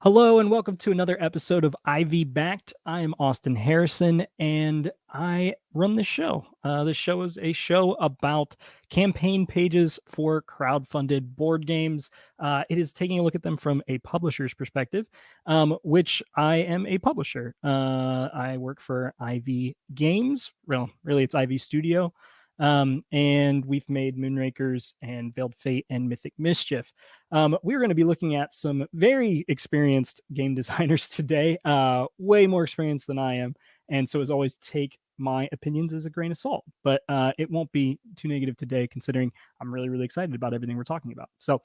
Hello and welcome to another episode of IV Backed. I am Austin Harrison and I run this show. This show is a show about campaign pages for crowdfunded board games. It is taking a look at them from a publisher's perspective, which I am a publisher. I work for IV Games. Well, really, it's IV Studio. And we've made Moonrakers and Veiled Fate and Mythic Mischief. We're going to be looking at some very experienced game designers today, way more experienced than I am. And so, as always, take my opinions as a grain of salt. But it won't be too negative today, considering I'm really, really excited about everything we're talking about. So,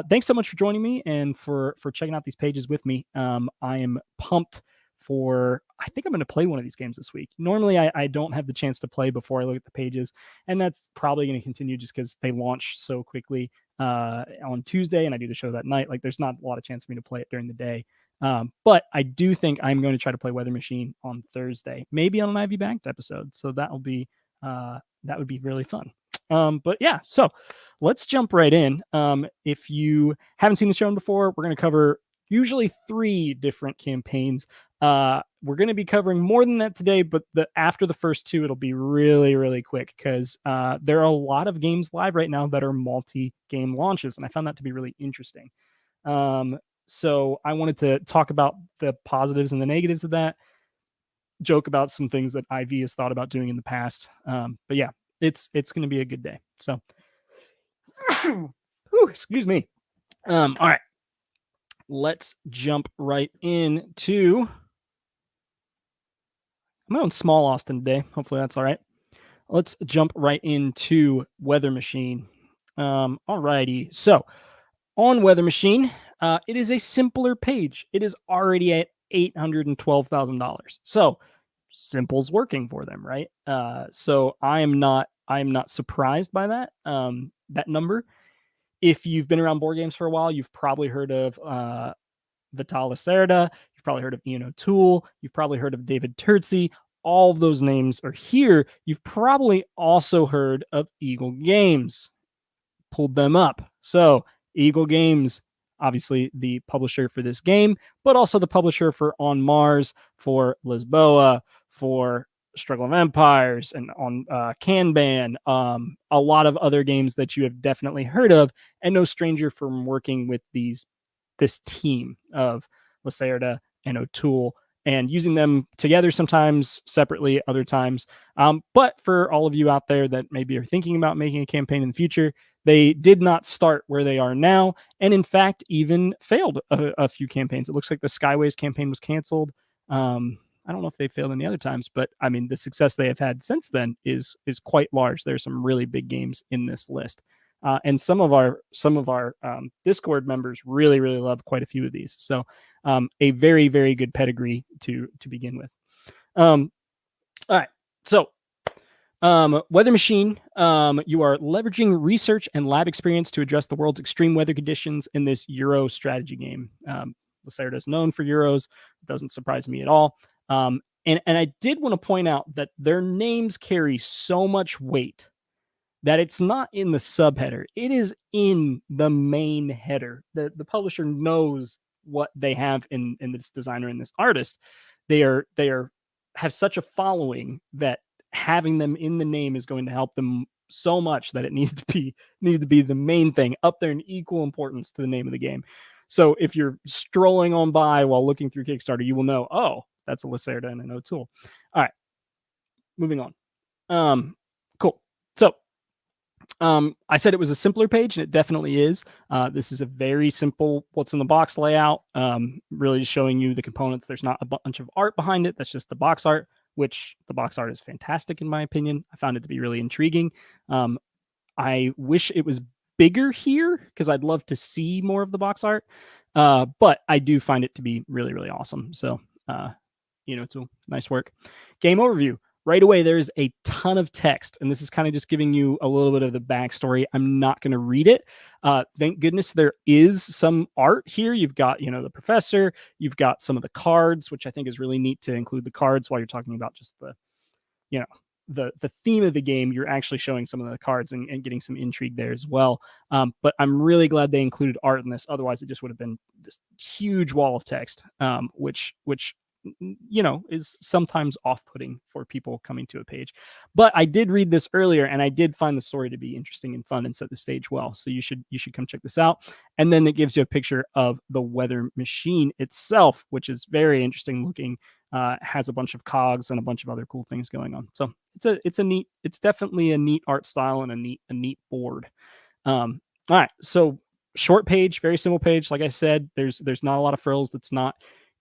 thanks so much for joining me and for checking out these pages with me. I am pumped I think I'm going to play one of these games this week. Normally, I don't have the chance to play before I look at the pages, and that's probably going to continue just because they launch so quickly on Tuesday, and I do the show that night. Like, there's not a lot of chance for me to play it during the day. But I do think I'm going to try to play Weather Machine on Thursday, maybe on an Ivy Banked episode. So that would be really fun. But yeah, so let's jump right in. If you haven't seen the show before, we're going to cover usually 3 different campaigns. We're going to be covering more than that today, but after the first 2, it'll be really, really quick because there are a lot of games live right now that are multi-game launches, and I found that to be really interesting. So I wanted to talk about the positives and the negatives of that, joke about some things that IV has thought about doing in the past. But yeah, it's going to be a good day. So, excuse me. All right. Let's jump right into. I'm on small Austin today. Hopefully that's all right. Let's jump right into Weather Machine. All righty. So on Weather Machine, it is a simpler page. It is already at $812,000. So simple's working for them, right? So I am not surprised by that number. If you've been around board games for a while, you've probably heard of Vital Lacerda. You've probably heard of Ian O'Toole. You've probably heard of David Turtsey. All of those names are here. You've probably also heard of Eagle Games. Pulled them up. So Eagle Games, obviously the publisher for this game, but also the publisher for On Mars, for Lisboa, for Struggle of Empires, and on Kanban, a lot of other games that you have definitely heard of, and no stranger from working with this team of Lacerda and O'Toole and using them together sometimes, separately other times. But for all of you out there that maybe are thinking about making a campaign in the future, they did not start where they are now, and in fact even failed a few campaigns. It looks like the Skyways campaign was canceled. I don't know if they failed any other times, but I mean, the success they have had since then is quite large. There's some really big games in this list. And some of our Discord members really, really love quite a few of these. So a very, very good pedigree to begin with. All right. So Weather Machine, you are leveraging research and lab experience to address the world's extreme weather conditions in this Euro strategy game. Lacerda is known for Euros. It doesn't surprise me at all. And I did want to point out that their names carry so much weight that it's not in the subheader. It is in the main header. The publisher knows what they have in this designer and this artist. They have such a following that having them in the name is going to help them so much that it needs to be the main thing up there in equal importance to the name of the game. So if you're strolling on by while looking through Kickstarter, you will know, oh, that's a Lacerda and an O'Toole. All right, moving on. Cool. So I said it was a simpler page, and it definitely is. This is a very simple what's in the box layout, really showing you the components. There's not a bunch of art behind it. That's just the box art, which the box art is fantastic in my opinion. I found it to be really intriguing. I wish it was bigger here because I'd love to see more of the box art, but I do find it to be really, really awesome. So, it's a nice work. Game overview. Right away, there's a ton of text, and this is kind of just giving you a little bit of the backstory. I'm not going to read it. Thank goodness there is some art here. You've got, the professor. You've got some of the cards, which I think is really neat to include the cards while you're talking about just the, the theme of the game, you're actually showing some of the cards and getting some intrigue there as well. But I'm really glad they included art in this. Otherwise, it just would have been this huge wall of text, which is sometimes off-putting for people coming to a page. But I did read this earlier, and I did find the story to be interesting and fun and set the stage well. So you should come check this out. And then it gives you a picture of the weather machine itself, which is very interesting looking. Has a bunch of cogs and a bunch of other cool things going on. So it's definitely a neat art style and a neat board. All right, so short page, very simple page. Like I said, there's not a lot of frills.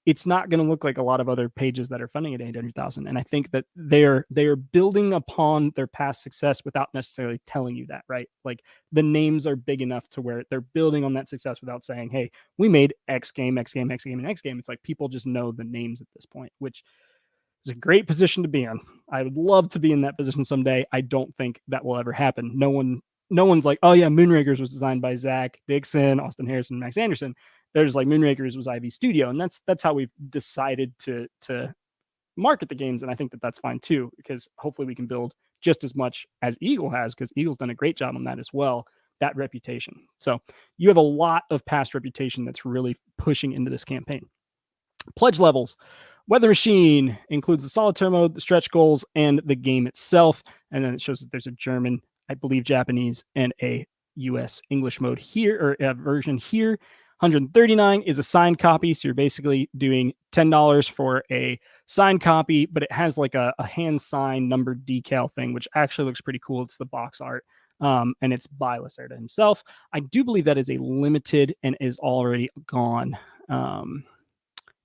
It's not going to look like a lot of other pages that are funding at 800,000. And I think that they're building upon their past success without necessarily telling you that, right? Like the names are big enough to where they're building on that success without saying, hey, we made X game, X game, X game, and X game. It's like people just know the names at this point, which is a great position to be in. I would love to be in that position someday. I don't think that will ever happen. No one's like, oh yeah, Moonrakers was designed by Zach Dixon, Austin Harrison, Max Anderson. There's like Moonrakers was Ivy Studio, and that's how we've decided to market the games, and I think that that's fine too, because hopefully we can build just as much as Eagle has, because Eagle's done a great job on that as well, that reputation. So you have a lot of past reputation that's really pushing into this campaign. Pledge levels. Weather Machine includes the solitaire mode, the stretch goals, and the game itself. And then it shows that there's a German, I believe Japanese, and a US English mode here, or a version here. 139 is a signed copy. So you're basically doing $10 for a signed copy, but it has like a hand signed numbered decal thing, which actually looks pretty cool. It's the box art. And it's by Lacerda himself. I do believe that is a limited and is already gone.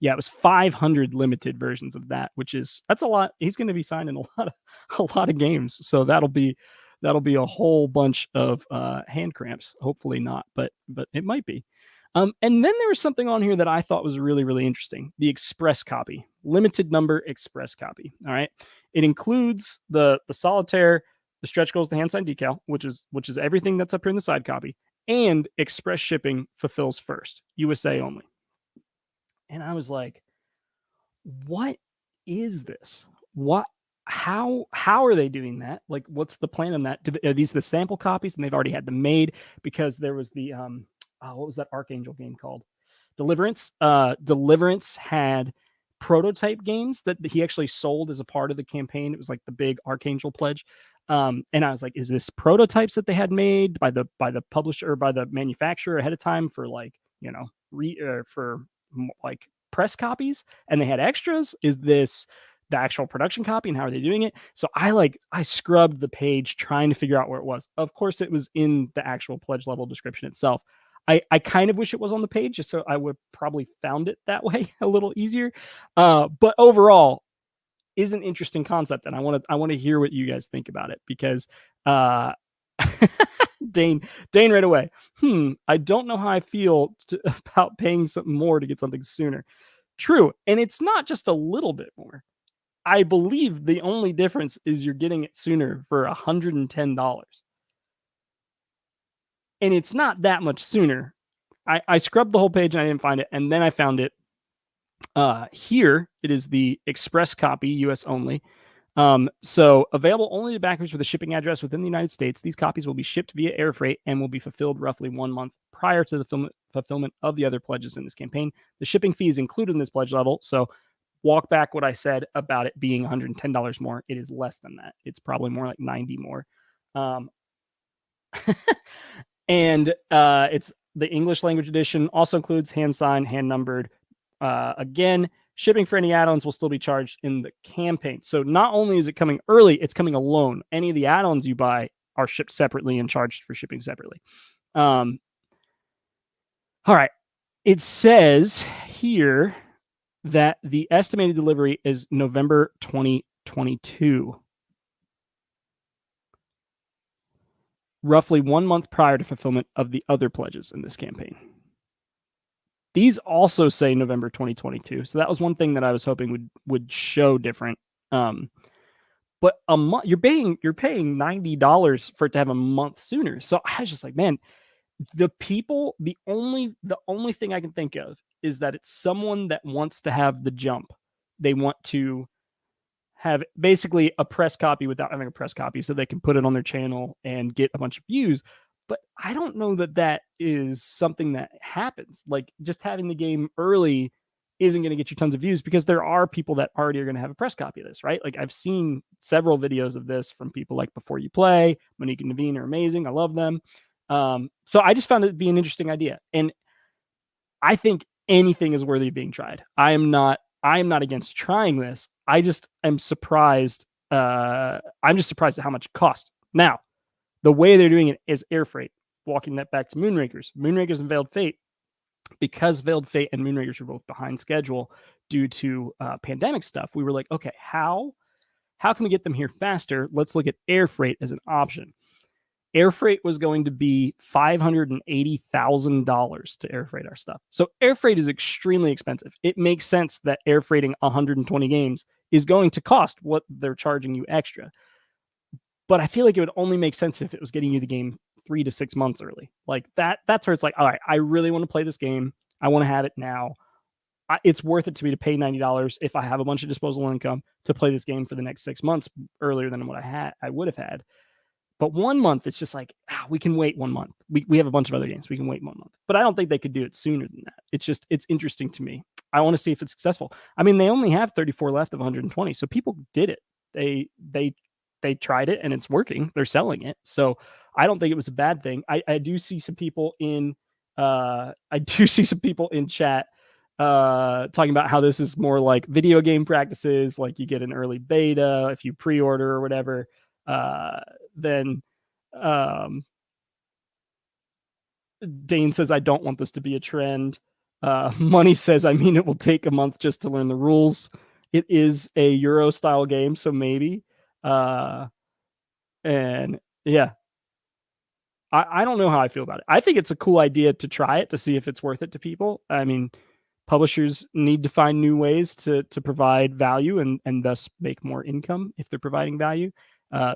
Yeah, it was 500 limited versions of that, that's a lot. He's going to be signing a lot of games, so that'll be a whole bunch of hand cramps. Hopefully not, but it might be. And then there was something on here that I thought was really, really interesting. The express copy, limited number express copy. All right, it includes the solitaire, the stretch goals, the hand signed decal, which is everything that's up here in the side copy, and express shipping fulfills first, USA only. And I was like, what is this? How are they doing that? Like, what's the plan on that? Are these the sample copies and they've already had them made? Because there was the what was that Archangel game called? Deliverance. Deliverance had prototype games that he actually sold as a part of the campaign. It was like the big Archangel pledge. And I was like, is this prototypes that they had made by the publisher or by the manufacturer ahead of time for like, for like press copies, and they had extras? Is this the actual production copy, and how are they doing it? So I scrubbed the page trying to figure out where it was. Of course, it was in the actual pledge level description itself. I kind of wish it was on the page, just so I would probably found it that way a little easier. But overall, is an interesting concept, and I want to hear what you guys think about it, because Dane right away. I don't know how I feel about paying something more to get something sooner. True, and it's not just a little bit more. I believe the only difference is you're getting it sooner for $110. And it's not that much sooner. I scrubbed the whole page and I didn't find it, and then I found it here. It is the express copy, US only. So available only to backers with a shipping address within the United States. These copies will be shipped via air freight and will be fulfilled roughly 1 month prior to the fulfillment of the other pledges in this campaign. The shipping fee is included in this pledge level. So walk back what I said about it being $110 more. It is less than that. It's probably more like 90 more. And it's the English language edition. Also includes hand signed, hand numbered. Again, shipping for any add-ons will still be charged in the campaign. So not only is it coming early, it's coming alone. Any of the add-ons you buy are shipped separately and charged for shipping separately. All right. It says here that the estimated delivery is November 2022. Roughly 1 month prior to fulfillment of the other pledges in this campaign. These also say November 2022. So that was one thing that I was hoping would show different. But a month, you're paying $90 for it to have a month sooner. So I was just like, man, the only thing I can think of is that it's someone that wants to have the jump. They want to have basically a press copy without having a press copy so they can put it on their channel and get a bunch of views. But I don't know that that is something that happens. Like, just having the game early isn't going to get you tons of views, because there are people that already are going to have a press copy of this, right? Like, I've seen several videos of this from people like Before You Play. Monique and Naveen are amazing. I love them. So I just found it to be an interesting idea. And I think anything is worthy of being tried. I am not against trying this. I just am surprised. I'm just surprised at how much it costs. Now, the way they're doing it is air freight. Walking that back to Moonrakers. Moonrakers and Veiled Fate, because Veiled Fate and Moonrakers were both behind schedule due to pandemic stuff, we were like, okay, how can we get them here faster? Let's look at air freight as an option. Air freight was going to be $580,000 to air freight our stuff. So air freight is extremely expensive. It makes sense that air freighting 120 games is going to cost what they're charging you extra. But I feel like it would only make sense if it was getting you the game 3 to 6 months early. Like that's where it's like, all right, I really want to play this game. I want to have it now. It's worth it to me to pay $90 if I have a bunch of disposable income to play this game for the next 6 months earlier than what I would have had. But 1 month, it's just like, we can wait 1 month. We have a bunch of other games. We can wait 1 month. But I don't think they could do it sooner than that. It's interesting to me. I want to see if it's successful. I mean, they only have 34 left of 120. So people did it. They tried it and it's working. They're selling it. So I don't think it was a bad thing. I do see some people in chat talking about how this is more like video game practices, like you get an early beta if you pre-order or whatever. Then Dane says, I don't want this to be a trend. Money says, I mean, it will take a month just to learn the rules. It is a Euro style game, so maybe. And yeah, I don't know how I feel about it. I think it's a cool idea to try it to see if it's worth it to people. I mean, publishers need to find new ways to provide value and thus make more income if they're providing value.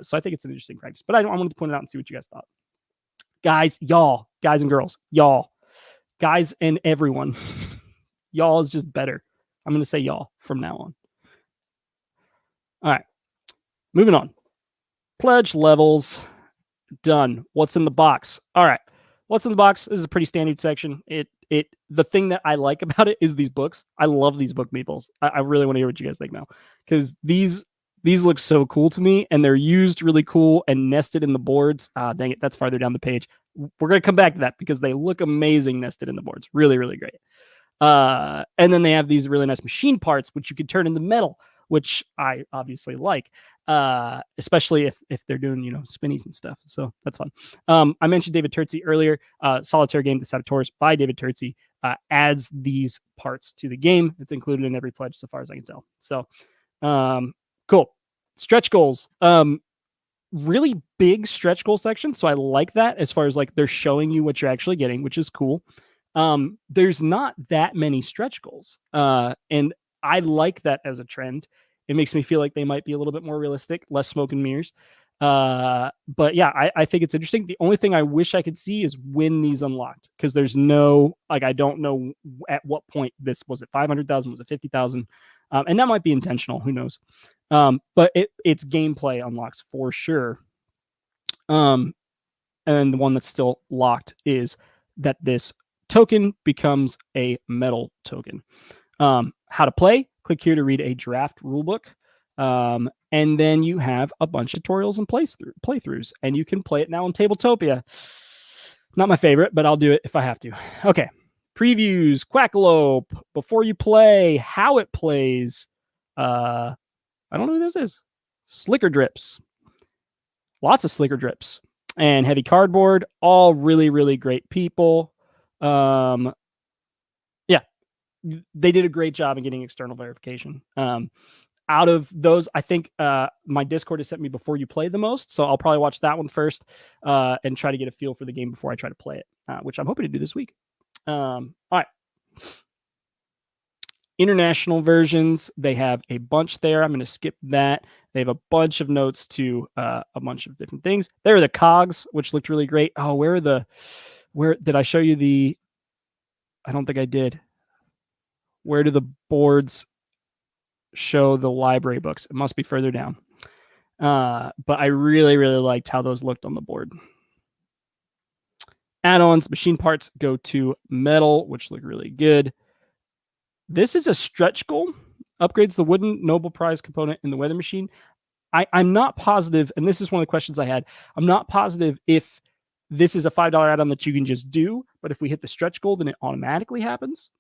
So I think it's an interesting practice. But I wanted to point it out and see what you guys thought. Guys, y'all, guys and girls, y'all, guys and everyone. Y'all is just better. I'm going to say y'all from now on. All right. Moving on. Pledge levels. Done. What's in the box? All right. What's in the box? This is a pretty standard section. The thing that I like about it is these books. I love these book meeples. I really want to hear what you guys think now, because these look so cool to me, and they're used really cool and nested in the boards. Dang it, that's farther down the page. We're going to come back to that because they look amazing nested in the boards. Really, really great. And then they have these really nice machine parts, which you can turn into metal, which I obviously like, especially if they're doing, spinnies and stuff. So that's fun. I mentioned David Turtsey earlier. Solitaire game, The Saboteurs by David Turtsey, adds these parts to the game. It's included in every pledge so far as I can tell. So cool. Stretch goals. Really big stretch goal section. So I like that as far as like they're showing you what you're actually getting, which is cool. There's not that many stretch goals. And I like that as a trend. It makes me feel like they might be a little bit more realistic, less smoke and mirrors. But yeah, I think it's interesting. The only thing I wish I could see is when these unlocked, because there's no, like, I don't know at what point this was. It 500,000, was it 50,000? And that might be intentional. Who knows? But it's gameplay unlocks for sure. And the one that's still locked is that this token becomes a metal token. How to play, click here to read a draft rulebook. And then you have a bunch of tutorials and playthroughs, and you can play it now on Tabletopia. Not my favorite, but I'll do it if I have to. Okay. Previews, Quackalope, Before You Play, how it plays. I don't know who this is. Slicker Drips. Lots of Slicker Drips. And Heavy Cardboard, all really, really great people. Yeah, they did a great job in getting external verification. Out of those, I think my Discord has sent me Before You Play the most, so I'll probably watch that one first and try to get a feel for the game before I try to play it, which I'm hoping to do this week. All right. International versions, they have a bunch there. I'm going to skip that. They have a bunch of notes to a bunch of different things. There are the cogs, which looked really great. Oh, where did I show you the? I don't think I did. Where do the boards? show the library books. It must be further down. But I really, really liked how those looked on the board. Add-ons, machine parts go to metal, which look really good. This is a stretch goal. Upgrades the wooden Nobel Prize component in the weather machine. I'm not positive, and this is one of the questions I had. I'm not positive if this is a $5 add-on that you can just do, but if we hit the stretch goal, then it automatically happens.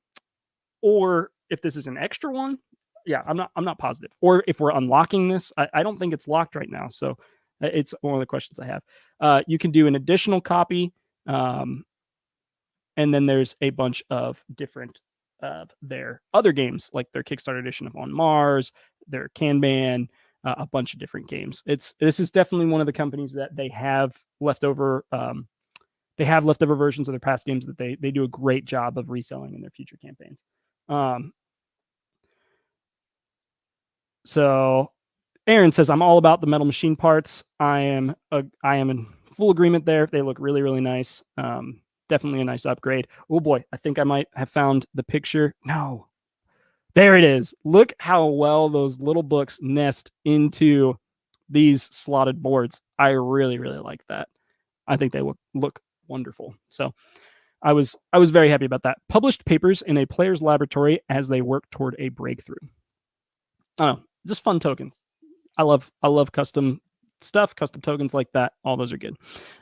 Or if this is an extra one. Yeah, I'm not positive. Or if we're unlocking this, I don't think it's locked right now. So it's one of the questions I have. You can do an additional copy. And then there's a bunch of different their other games, like their Kickstarter edition of On Mars, their Kanban, a bunch of different games. This is definitely one of the companies that they have leftover. They have leftover versions of their past games that they do a great job of reselling in their future campaigns. So Aaron says, I'm all about the metal machine parts. I am in full agreement there. They look really, really nice. Definitely a nice upgrade. Oh boy, I think I might have found the picture. No, there it is. Look how well those little books nest into these slotted boards. I really, really like that. I think they look wonderful. So I was very happy about that. Published papers in a player's laboratory as they work toward a breakthrough. I don't know, just fun tokens. I love custom stuff, custom tokens like that. All those are good.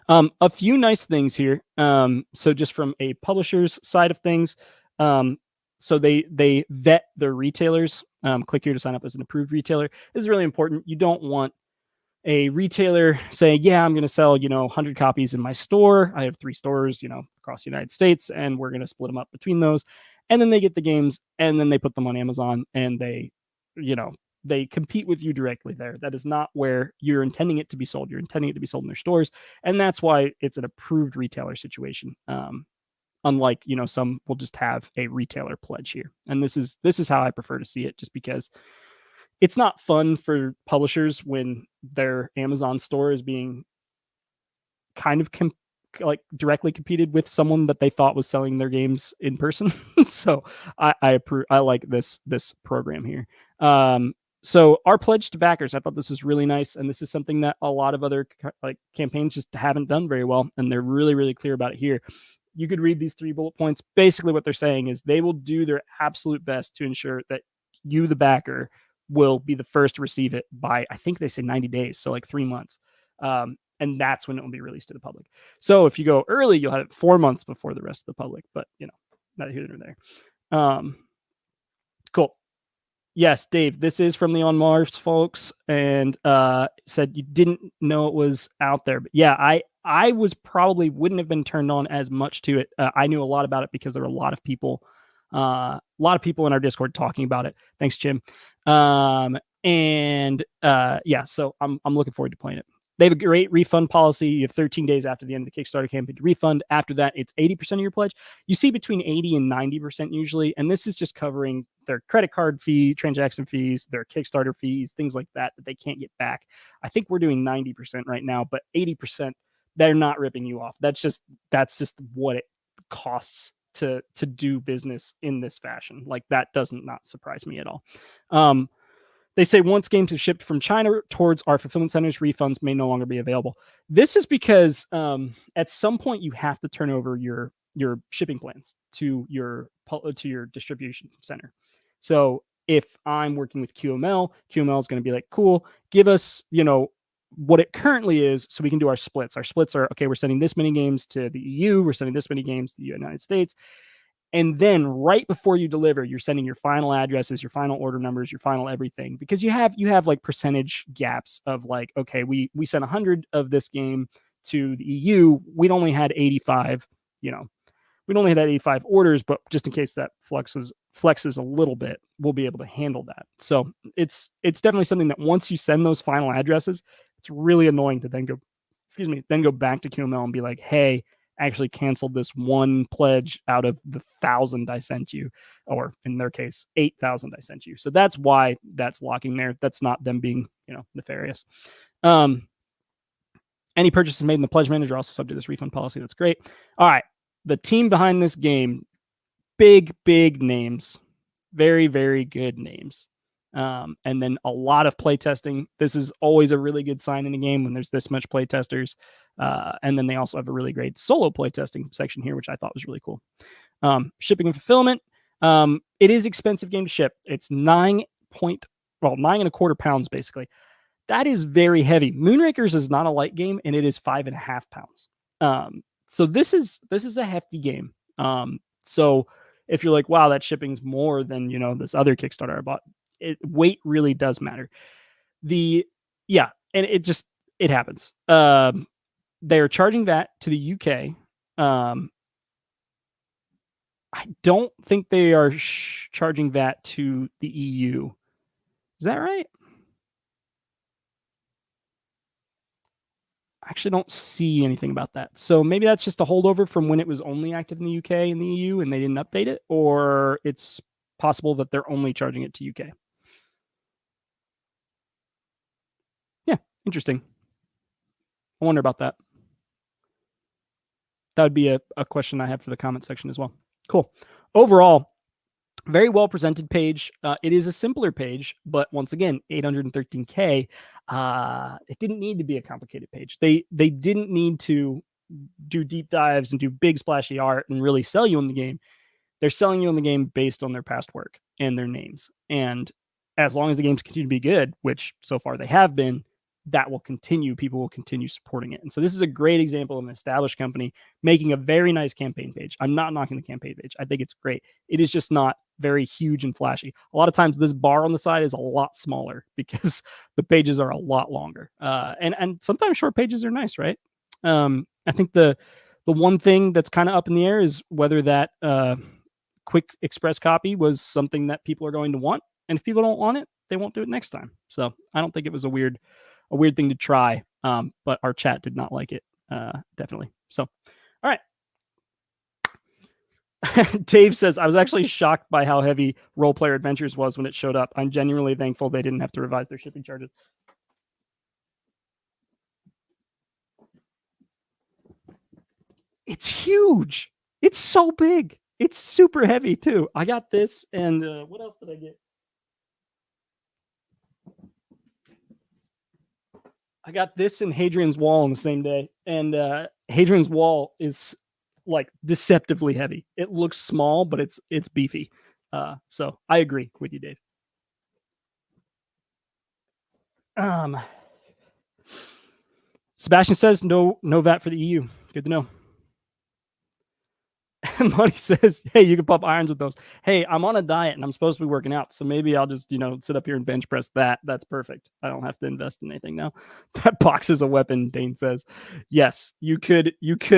A few nice things here. So just from a publisher's side of things, so they vet their retailers. Click here to sign up as an approved retailer. This is really important. You don't want a retailer saying, yeah, I'm going to sell, 100 copies in my store. I have 3 stores, across the United States, and we're going to split them up between those. And then they get the games and then they put them on Amazon and they compete with you directly there. That is not where you're intending it to be sold. You're intending it to be sold in their stores. And that's why it's an approved retailer situation. Unlike, some will just have a retailer pledge here. And this is how I prefer to see it, just because it's not fun for publishers when their Amazon store is being kind of directly competed with someone that they thought was selling their games in person. So I approve. I like this program here. So our pledge to backers, I thought this was really nice, and this is something that a lot of other campaigns just haven't done very well, and they're really, really clear about it here. You could read these 3 bullet points. Basically, what they're saying is they will do their absolute best to ensure that you, the backer, will be the first to receive it by, I think they say 90 days, so like 3 months. And that's when it will be released to the public. So if you go early, you'll have it 4 months before the rest of the public, but not here nor there. Cool. Yes, Dave, this is from the On Mars folks, and said you didn't know it was out there. But yeah, I was probably wouldn't have been turned on as much to it. I knew a lot about it because there were a lot of people in our Discord talking about it. Thanks, Jim. Yeah, so I'm looking forward to playing it. They have a great refund policy. You have 13 days after the end of the Kickstarter campaign to refund. After that, it's 80% of your pledge. You see between 80 and 90% usually, and this is just covering their credit card fee, transaction fees, their Kickstarter fees, things like that they can't get back. I think we're doing 90% right now, but 80%, they're not ripping you off. That's just what it costs to do business in this fashion. Like, that doesn't not surprise me at all. They say once games have shipped from China towards our fulfillment centers, refunds may no longer be available. This is because at some point you have to turn over your shipping plans to your distribution center. So if I'm working with QML is going to be like, cool, give us, what it currently is, so we can do our splits. Our splits are, okay, we're sending this many games to the EU, we're sending this many games to the United States. And then right before you deliver, you're sending your final addresses, your final order numbers, your final everything, because you have like percentage gaps of like, okay, we sent 100 of this game to the EU. We'd only had 85, we'd only had 85 orders, but just in case that flexes a little bit, we'll be able to handle that. So it's definitely something that once you send those final addresses, it's really annoying to then go back to QML and be like, hey, actually canceled this one pledge out of the 1,000 I sent you, or in their case, 8,000 I sent you. So that's why that's locking there. That's not them being, nefarious. Any purchases made in the pledge manager are also subject to this refund policy. That's great. All right. The team behind this game, big names, very, very good names. And then a lot of playtesting. This is always a really good sign in a game when there's this much playtesters. And then they also have a really great solo playtesting section here, which I thought was really cool. Shipping and fulfillment. It is expensive game to ship. It's 9.25 pounds basically. That is very heavy. Moonrakers is not a light game, and it is 5.5 pounds. So this is a hefty game. So if you're like, wow, that shipping's more than this other Kickstarter I bought, weight really does matter. And it happens. They are charging that to the UK. I don't think they are charging that to the EU. Is that right? I actually don't see anything about that. So maybe that's just a holdover from when it was only active in the UK and the EU and they didn't update it, or it's possible that they're only charging it to UK. Yeah, interesting. I wonder about that. That would be a question I have for the comment section as well. Cool. Overall, very well presented page. It is a simpler page, but once again, 813K. It didn't need to be a complicated page. They didn't need to do deep dives and do big splashy art and really sell you on the game. They're selling you on the game based on their past work and their names. And as long as the games continue to be good, which so far they have been, that will continue. People will continue supporting it. And so this is a great example of an established company making a very nice campaign page. I'm not knocking the campaign page. I think it's great. It is just not very huge and flashy. A lot of times this bar on the side is a lot smaller because the pages are a lot longer. And sometimes short pages are nice, right? I think the one thing that's kind of up in the air is whether that quick express copy was something that people are going to want. And if people don't want it, they won't do it next time. So I don't think it was a weird thing to try. But our chat did not like it. Definitely. So, all right. Dave says, I was actually shocked by how heavy Role Player Adventures was when it showed up. I'm genuinely thankful they didn't have to revise their shipping charges. It's huge. It's so big. It's super heavy too. I got this, and what else did I get? I got this and Hadrian's Wall on the same day, and Hadrian's Wall is like deceptively heavy. It looks small, but it's beefy. So I agree with you, Dave. Sebastian says no VAT for the EU. Good to know. Money says, hey, you can pump irons with those. Hey, I'm on a diet and I'm supposed to be working out, so maybe I'll just sit up here and bench press that. That's perfect. I don't have to invest in anything now. That box is a weapon, Dane says. Yes, you could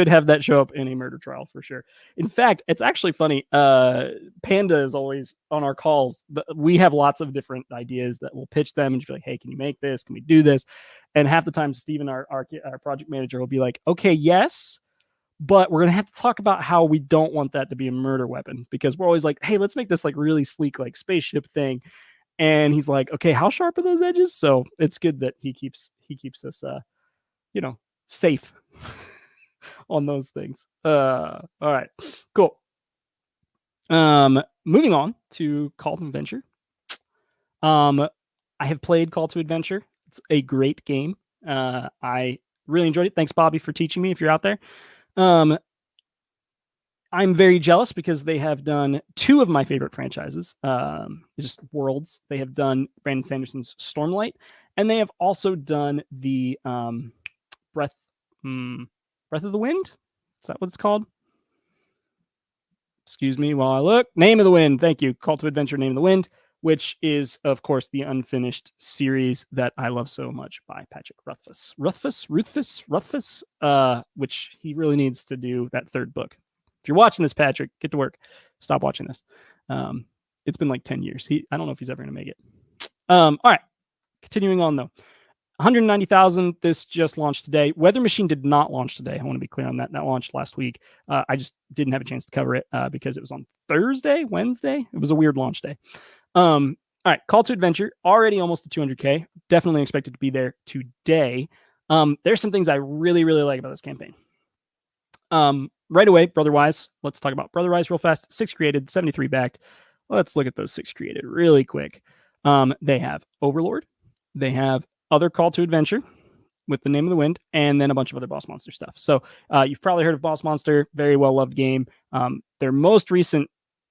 have that show up in a murder trial for sure. In fact, it's actually funny. Panda is always on our calls. We have lots of different ideas that we'll pitch them and just be like, hey, can you make this? Can we do this? And half the time Steven, our project manager, will be like, okay, yes, but we're going to have to talk about how we don't want that to be a murder weapon, because we're always like, hey, let's make this like really sleek, like spaceship thing. And he's like, okay, how sharp are those edges? So it's good that he keeps us, safe on those things. All right, cool. Moving on to Call to Adventure. I have played Call to Adventure. It's a great game. I really enjoyed it. Thanks, Bobby, for teaching me if you're out there. I'm very jealous because they have done two of my favorite franchises, just worlds. They have done Brandon Sanderson's Stormlight, and they have also done the Breath of the Wind. Is that what it's called? Excuse me while I look. Name of the Wind. Thank you. Call to Adventure, Name of the Wind, which is, of course, the unfinished series that I love so much by Patrick Rothfuss, which he really needs to do that third book. If you're watching this, Patrick, get to work. Stop watching this. It's been like 10 years. I don't know if he's ever going to make it. All right. Continuing on, though. 190,000. This just launched today. Weather Machine did not launch today. I want to be clear on that. That launched last week. I just didn't have a chance to cover it because it was on Wednesday. It was a weird launch day. All right, Call to Adventure, already almost to 200K. Definitely expected to be there today. There's some things I really, really like about this campaign. Right away, Brotherwise. Let's talk about Brotherwise real fast. 6 created, 73 backed. Let's look at those 6 created really quick. They have Overlord. They have other Call to Adventure with the Name of the Wind, and then a bunch of other Boss Monster stuff. So you've probably heard of Boss Monster, very well loved game. Their most recent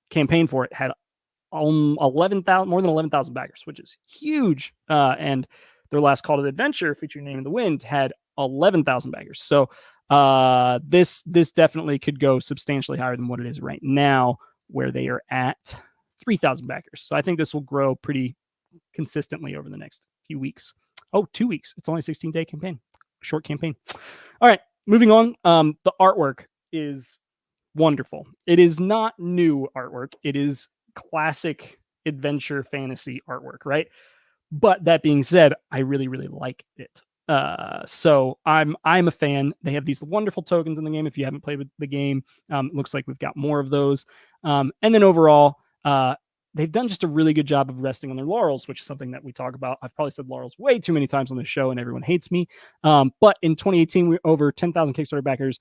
campaign for it had 11,000, more than 11,000 backers, which is huge. And their last Call to Adventure, featuring Name of the Wind, had 11,000 backers. So this definitely could go substantially higher than what it is right now, where they are at 3,000 backers. So I think this will grow pretty consistently over the next few weeks. Oh, 2 weeks. It's only a 16-day campaign. Short campaign. All right, moving on. The artwork is wonderful. It is not new artwork. It is classic adventure fantasy artwork, right? But that being said, I really, really like it. So I'm a fan. They have these wonderful tokens in the game. If you haven't played with the game, it looks like we've got more of those. And then overall, they've done just a really good job of resting on their laurels, which is something that we talk about. I've probably said laurels way too many times on the show, and everyone hates me. But in 2018, we over 10,000 Kickstarter backers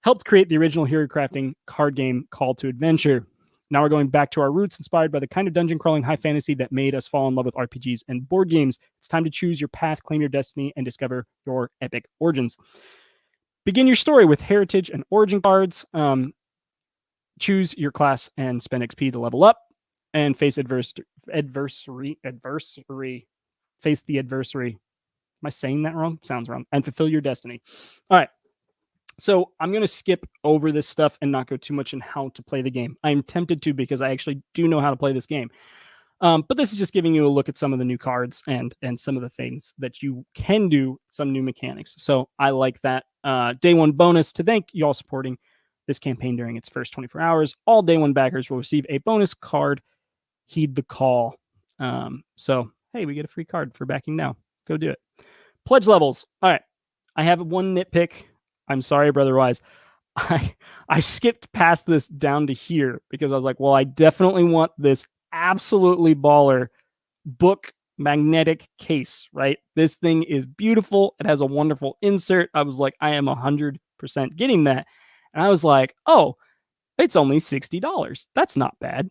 helped create the original hero crafting card game Call to Adventure. Now we're going back to our roots, inspired by the kind of dungeon crawling high fantasy that made us fall in love with RPGs and board games. It's time to choose your path, claim your destiny, and discover your epic origins. Begin your story with heritage and origin cards. Choose your class and spend XP to level up and face adversary. Face the adversary. Am I saying that wrong? Sounds wrong. And fulfill your destiny. All right. So I'm going to skip over this stuff and not go too much in how to play the game. I'm tempted to, because I actually do know how to play this game. But this is just giving you a look at some of the new cards and some of the things that you can do, some new mechanics. So I like that. Day one bonus to thank you all supporting this campaign during its first 24 hours. All day one backers will receive a bonus card. Heed the call. So, hey, we get a free card for backing now. Go do it. Pledge levels. All right. I have one nitpick. I'm sorry, Brother Wise. I skipped past this down to here because I was like, well, I definitely want this absolutely baller book magnetic case, right? This thing is beautiful. It has a wonderful insert. I was like, I am 100% getting that. And I was like, oh, it's only $60. That's not bad.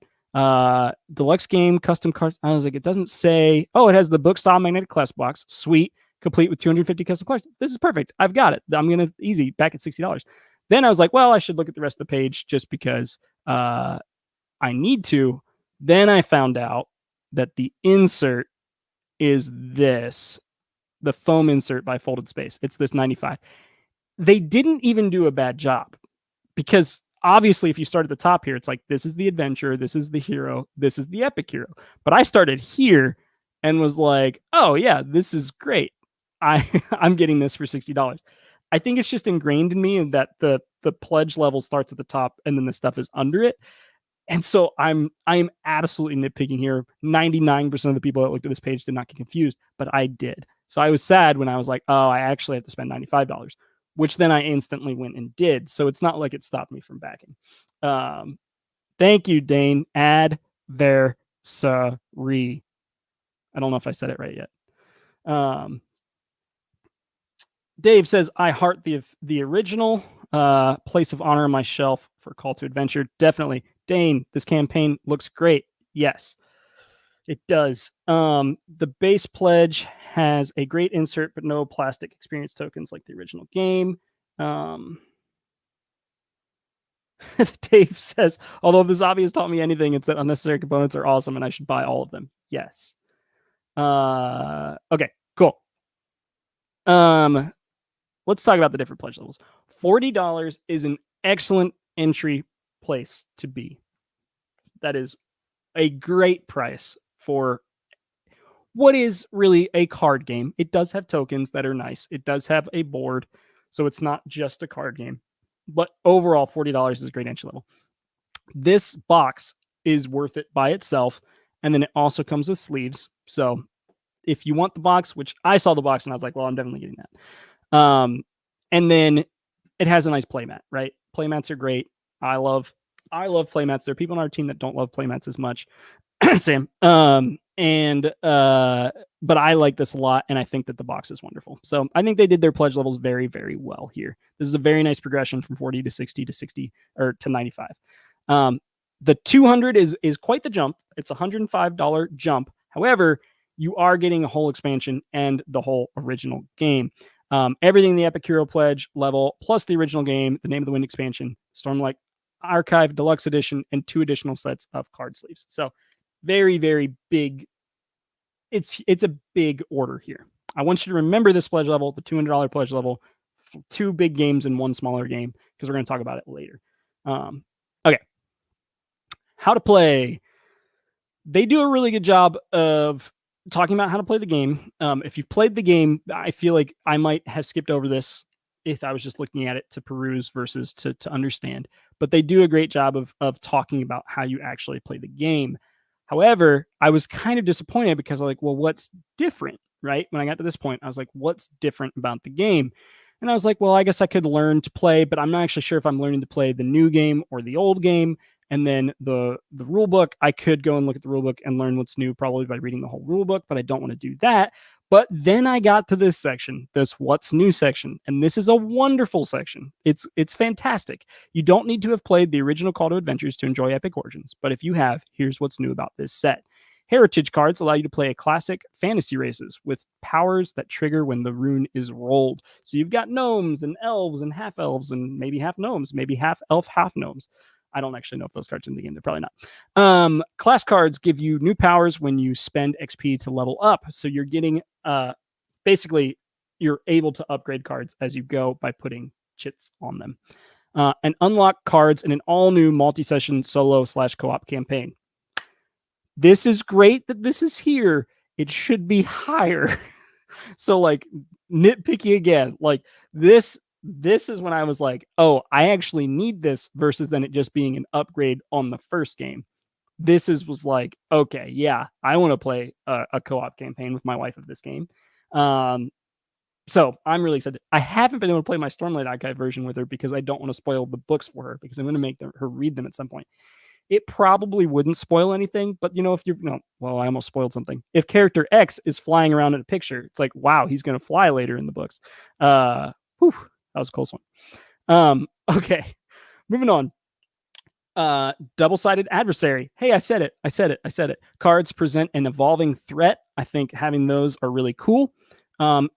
Deluxe game, custom cards. I was like, it doesn't say, oh, it has the book style magnetic class box. Sweet. Complete with 250 custom cards. This is perfect. I've got it. I'm going to easy back at $60. Then I was like, well, I should look at the rest of the page just because I need to. Then I found out that the insert is this, the foam insert by Folded Space. It's this 95. They didn't even do a bad job, because obviously if you start at the top here, it's like, this is the adventure, this is the hero, this is the epic hero. But I started here and was like, oh yeah, this is great. I'm getting this for $60. I think it's just ingrained in me that the pledge level starts at the top and then the stuff is under it. And so I'm absolutely nitpicking here. 99% of the people that looked at this page did not get confused, but I did. So I was sad when I was like, oh, I actually have to spend $95, which then I instantly went and did. So it's not like it stopped me from backing. Thank you, Dane. Adversary. I don't know if I said it right yet. Dave says, I heart the original. Place of honor on my shelf for Call to Adventure. Definitely. Dane, this campaign looks great. Yes, it does. The base pledge has a great insert, but no plastic experience tokens like the original game. Dave says, although if this hobby has taught me anything, it's that unnecessary components are awesome and I should buy all of them. Yes. Okay, cool. Let's talk about the different pledge levels. $40 is an excellent entry place to be. That is a great price for what is really a card game. It does have tokens that are nice. It does have a board, so it's not just a card game. But overall, $40 is a great entry level. This box is worth it by itself, and then it also comes with sleeves. So if you want the box, which I saw the box and I was like, well, I'm definitely getting that. And then it has a nice playmat, right? Playmats are great. I love playmats. There are people on our team that don't love playmats as much. Sam. But I like this a lot, and I think that the box is wonderful. So I think they did their pledge levels very, very well here. This is a very nice progression from 40 to 60 to 60 or to 95. The 200 is quite the jump. It's a $105 jump. However, you are getting a whole expansion and the whole original game. Everything the Epic Hero Pledge level, plus the original game, the Name of the Wind expansion, Stormlight Archive Deluxe Edition, and 2 additional sets of card sleeves. So very, very big. It's a big order here. I want you to remember this pledge level, the $200 pledge level, 2 big games and 1 smaller game, because we're going to talk about it later. Okay. How to play. They do a really good job of talking about how to play the game. If you've played the game, I feel like I might have skipped over this if I was just looking at it to peruse versus to understand. But they do a great job of talking about how you actually play the game. However, I was kind of disappointed because I'm like, well, what's different, right? When I got to this point, I was like, what's different about the game? And I was like, well, I guess I could learn to play, but I'm not actually sure if I'm learning to play the new game or the old game. And then the rule book, I could go and look at the rule book and learn what's new probably by reading the whole rule book, but I don't want to do that. But then I got to this section, this what's new section, and this is a wonderful section. It's fantastic. You don't need to have played the original Call to Adventures to enjoy Epic Origins, but if you have, here's what's new about this set. Heritage cards allow you to play a classic fantasy races with powers that trigger when the rune is rolled. So you've got gnomes and elves and half elves and maybe half gnomes, maybe half elf, half gnomes. I don't actually know if those cards are in the game. They're probably not. Class cards give you new powers when you spend XP to level up. So you're getting basically you're able to upgrade cards as you go by putting chits on them. And unlock cards in an all new multi-session solo / co-op campaign. This is great that this is here. It should be higher. So like nitpicky again, like this is when I was like, oh, I actually need this versus then it just being an upgrade on the first game. This was like, okay, yeah, I want to play a co-op campaign with my wife of this game. So I'm really excited. I haven't been able to play my Stormlight Archive version with her because I don't want to spoil the books for her because I'm going to make her read them at some point. It probably wouldn't spoil anything, but if you're well, I almost spoiled something. If character X is flying around in a picture, it's like, wow, he's going to fly later in the books. That was a close one. Okay, moving on. Double-sided adversary. Hey, I said it. Cards present an evolving threat. I think having those are really cool.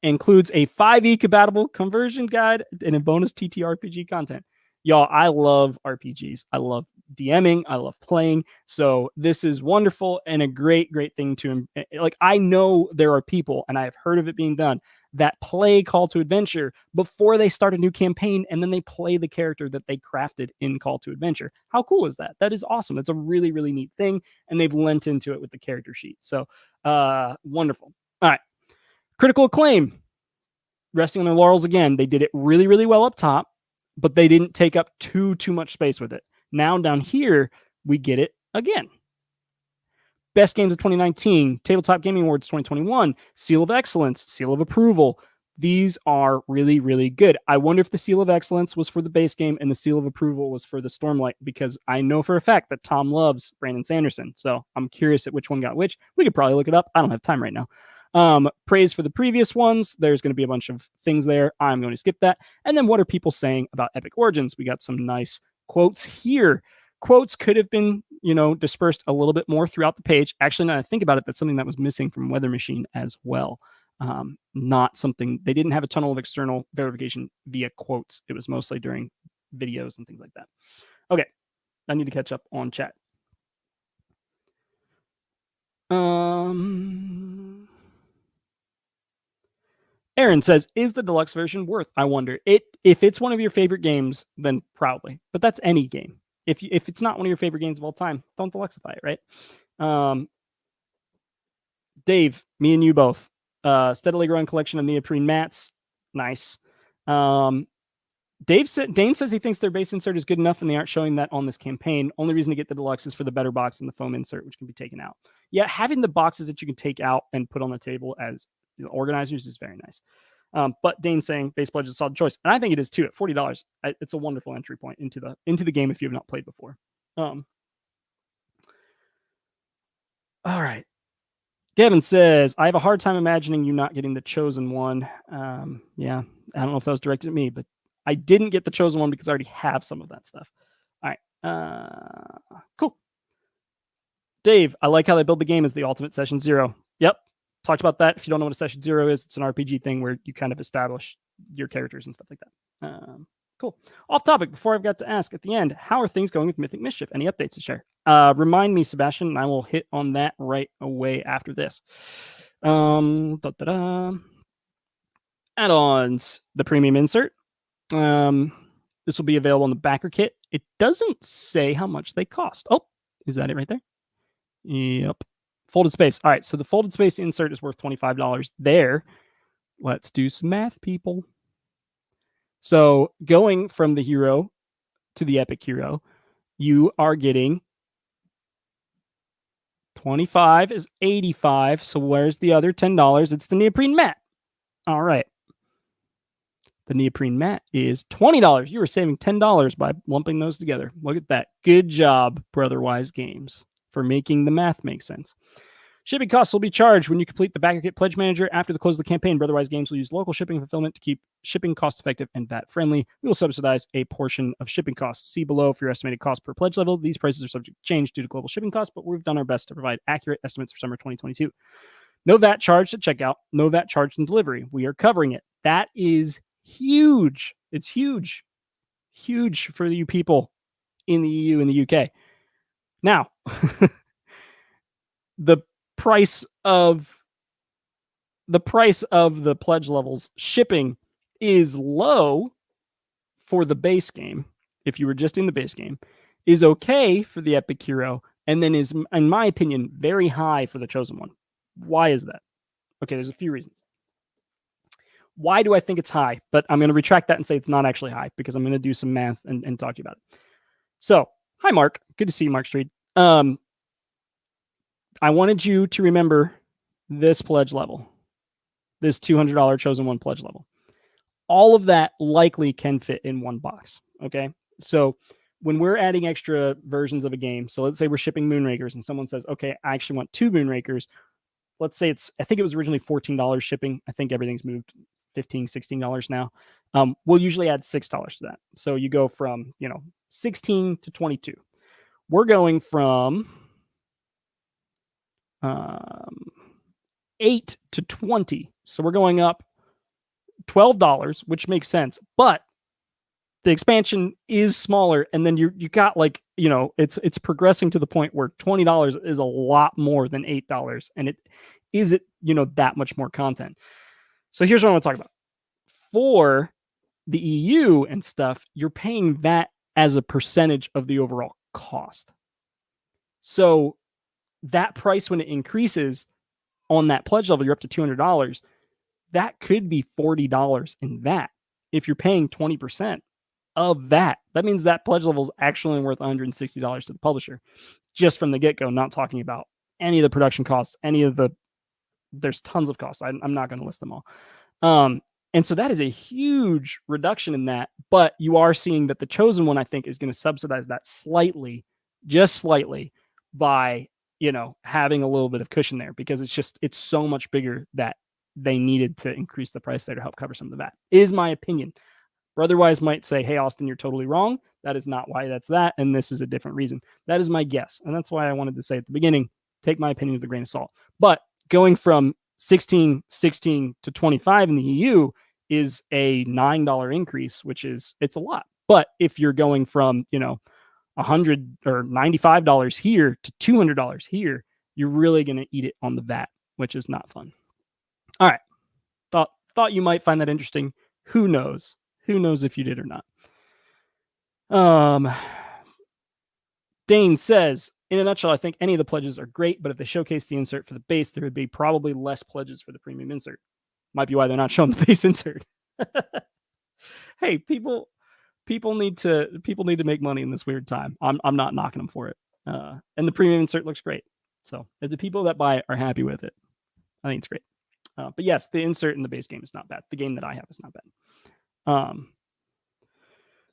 Includes a 5e compatible conversion guide and a bonus TTRPG content. Y'all, I love RPGs. I love DMing. I love playing. So this is wonderful and a great, great thing to like. I know there are people, and I have heard of it being done, that play Call to Adventure before they start a new campaign, and then they play the character that they crafted in Call to Adventure. How cool is that? That is awesome. It's a really, really neat thing, and they've lent into it with the character sheet. So wonderful. All right. Critical acclaim. Resting on their laurels again. They did it really, really well up top, but they didn't take up too much space with it. Now down here, we get it again. Best Games of 2019, Tabletop Gaming Awards 2021, Seal of Excellence, Seal of Approval. These are really, really good. I wonder if the Seal of Excellence was for the base game and the Seal of Approval was for the Stormlight, because I know for a fact that Tom loves Brandon Sanderson. So I'm curious at which one got which. We could probably look it up. I don't have time right now. Praise for the previous ones. There's going to be a bunch of things there. I'm going to skip that. And then what are people saying about Epic Origins? We got some nice quotes here. Quotes could have been, dispersed a little bit more throughout the page. Actually, now that I think about it, that's something that was missing from Weather Machine as well. Not something, they didn't have a ton of external verification via quotes. It was mostly during videos and things like that. Okay, I need to catch up on chat. Aaron says, is the deluxe version worth? I wonder. If it's one of your favorite games, then probably. But that's any game. If it's not one of your favorite games of all time, don't deluxify it, right? Dave, me and you both. Steadily growing collection of neoprene mats. Nice. Dane says he thinks their base insert is good enough and they aren't showing that on this campaign. Only reason to get the deluxe is for the better box and the foam insert, which can be taken out. Yeah, having the boxes that you can take out and put on the table as organizers is very nice. But Dane's saying base pledge is a solid choice, and I think it is too. At $40, it's a wonderful entry point into the game if you have not played before. All right. Gavin says, I have a hard time imagining you not getting the chosen one. Yeah, I don't know if that was directed at me, but I didn't get the chosen one because I already have some of that stuff. All right. Cool. Dave, I like how they build the game as the ultimate Session 0. Yep. Talked about that. If you don't know what a Session 0 is, it's an RPG thing where you kind of establish your characters and stuff like that. Cool. Off topic, before I've got to ask at the end, how are things going with Mythic Mischief? Any updates to share? Remind me, Sebastian, and I will hit on that right away after this. Add-ons, the premium insert. This will be available in the backer kit. It doesn't say how much they cost. Oh, is that it right there? Yep. Folded space. All right, so the folded space insert is worth $25 there. Let's do some math, people. So going from the hero to the epic hero, you are getting 25 is 85. So where's the other $10? It's the neoprene mat. All right. The neoprene mat is $20. You were saving $10 by lumping those together. Look at that. Good job, Brotherwise Games, for making the math make sense. Shipping costs will be charged when you complete the backer kit pledge manager. After the close of the campaign, Brotherwise Games will use local shipping fulfillment to keep shipping cost effective and VAT friendly. We will subsidize a portion of shipping costs. See below for your estimated cost per pledge level. These prices are subject to change due to global shipping costs, but we've done our best to provide accurate estimates for summer 2022. No VAT charged at checkout. No VAT charged in delivery. We are covering it. That is huge. It's huge. Huge for you people in the EU and the UK. Now, the price of the pledge levels shipping is low for the base game. If you were just in the base game, is okay for the epic hero, and then is, in my opinion, very high for the chosen one. Why is that? Okay, there's a few reasons. Why do I think it's high? But I'm going to retract that and say it's not actually high because I'm going to do some math and talk to you about it. So, hi, Mark. Good to see you, Mark Street. I wanted you to remember this pledge level, this $200 chosen one pledge level. All of that likely can fit in one box. Okay. So when we're adding extra versions of a game, so let's say we're shipping Moonrakers and someone says, okay, I actually want 2 Moonrakers. Let's say I think it was originally $14 shipping. I think everything's moved $15, $16 now. We'll usually add $6 to that. So you go from, 16 to 22. We're going from 8 to 20. So we're going up $12, which makes sense. But the expansion is smaller, and then you got it's progressing to the point where $20 is a lot more than $8, and it isn't that much more content. So here's what I want to talk about. For the EU and stuff, you're paying that as a percentage of the overall cost. So that price, when it increases on that pledge level, you're up to $200. That could be $40 in VAT. If you're paying 20% of that, that means that pledge level is actually worth $160 to the publisher, just from the get-go. Not talking about any of the production costs, there's tons of costs. I'm not going to list them all. And so that is a huge reduction in that, but you are seeing that the chosen one, I think, is going to subsidize that slightly, just slightly, by having a little bit of cushion there, because it's so much bigger that they needed to increase the price there to help cover some of the VAT, is my opinion. Brotherwise might say, hey, Austin, you're totally wrong. That is not why that's that, and this is a different reason. That is my guess, and that's why I wanted to say at the beginning, take my opinion with a grain of salt. But going from 16 to 25 in the EU is a $9 increase, it's a lot. But if you're going from, $100 or $95 here to $200 here, you're really going to eat it on the VAT, which is not fun. All right. Thought you might find that interesting. Who knows? Who knows if you did or not? Dane says, in a nutshell, I think any of the pledges are great, but if they showcase the insert for the base, there would be probably less pledges for the premium insert. Might be why they're not showing the base insert. Hey, people need to make money in this weird time. I'm not knocking them for it. And the premium insert looks great. So if the people that buy it are happy with it, I think it's great. But yes, the insert in the base game is not bad. The game that I have is not bad.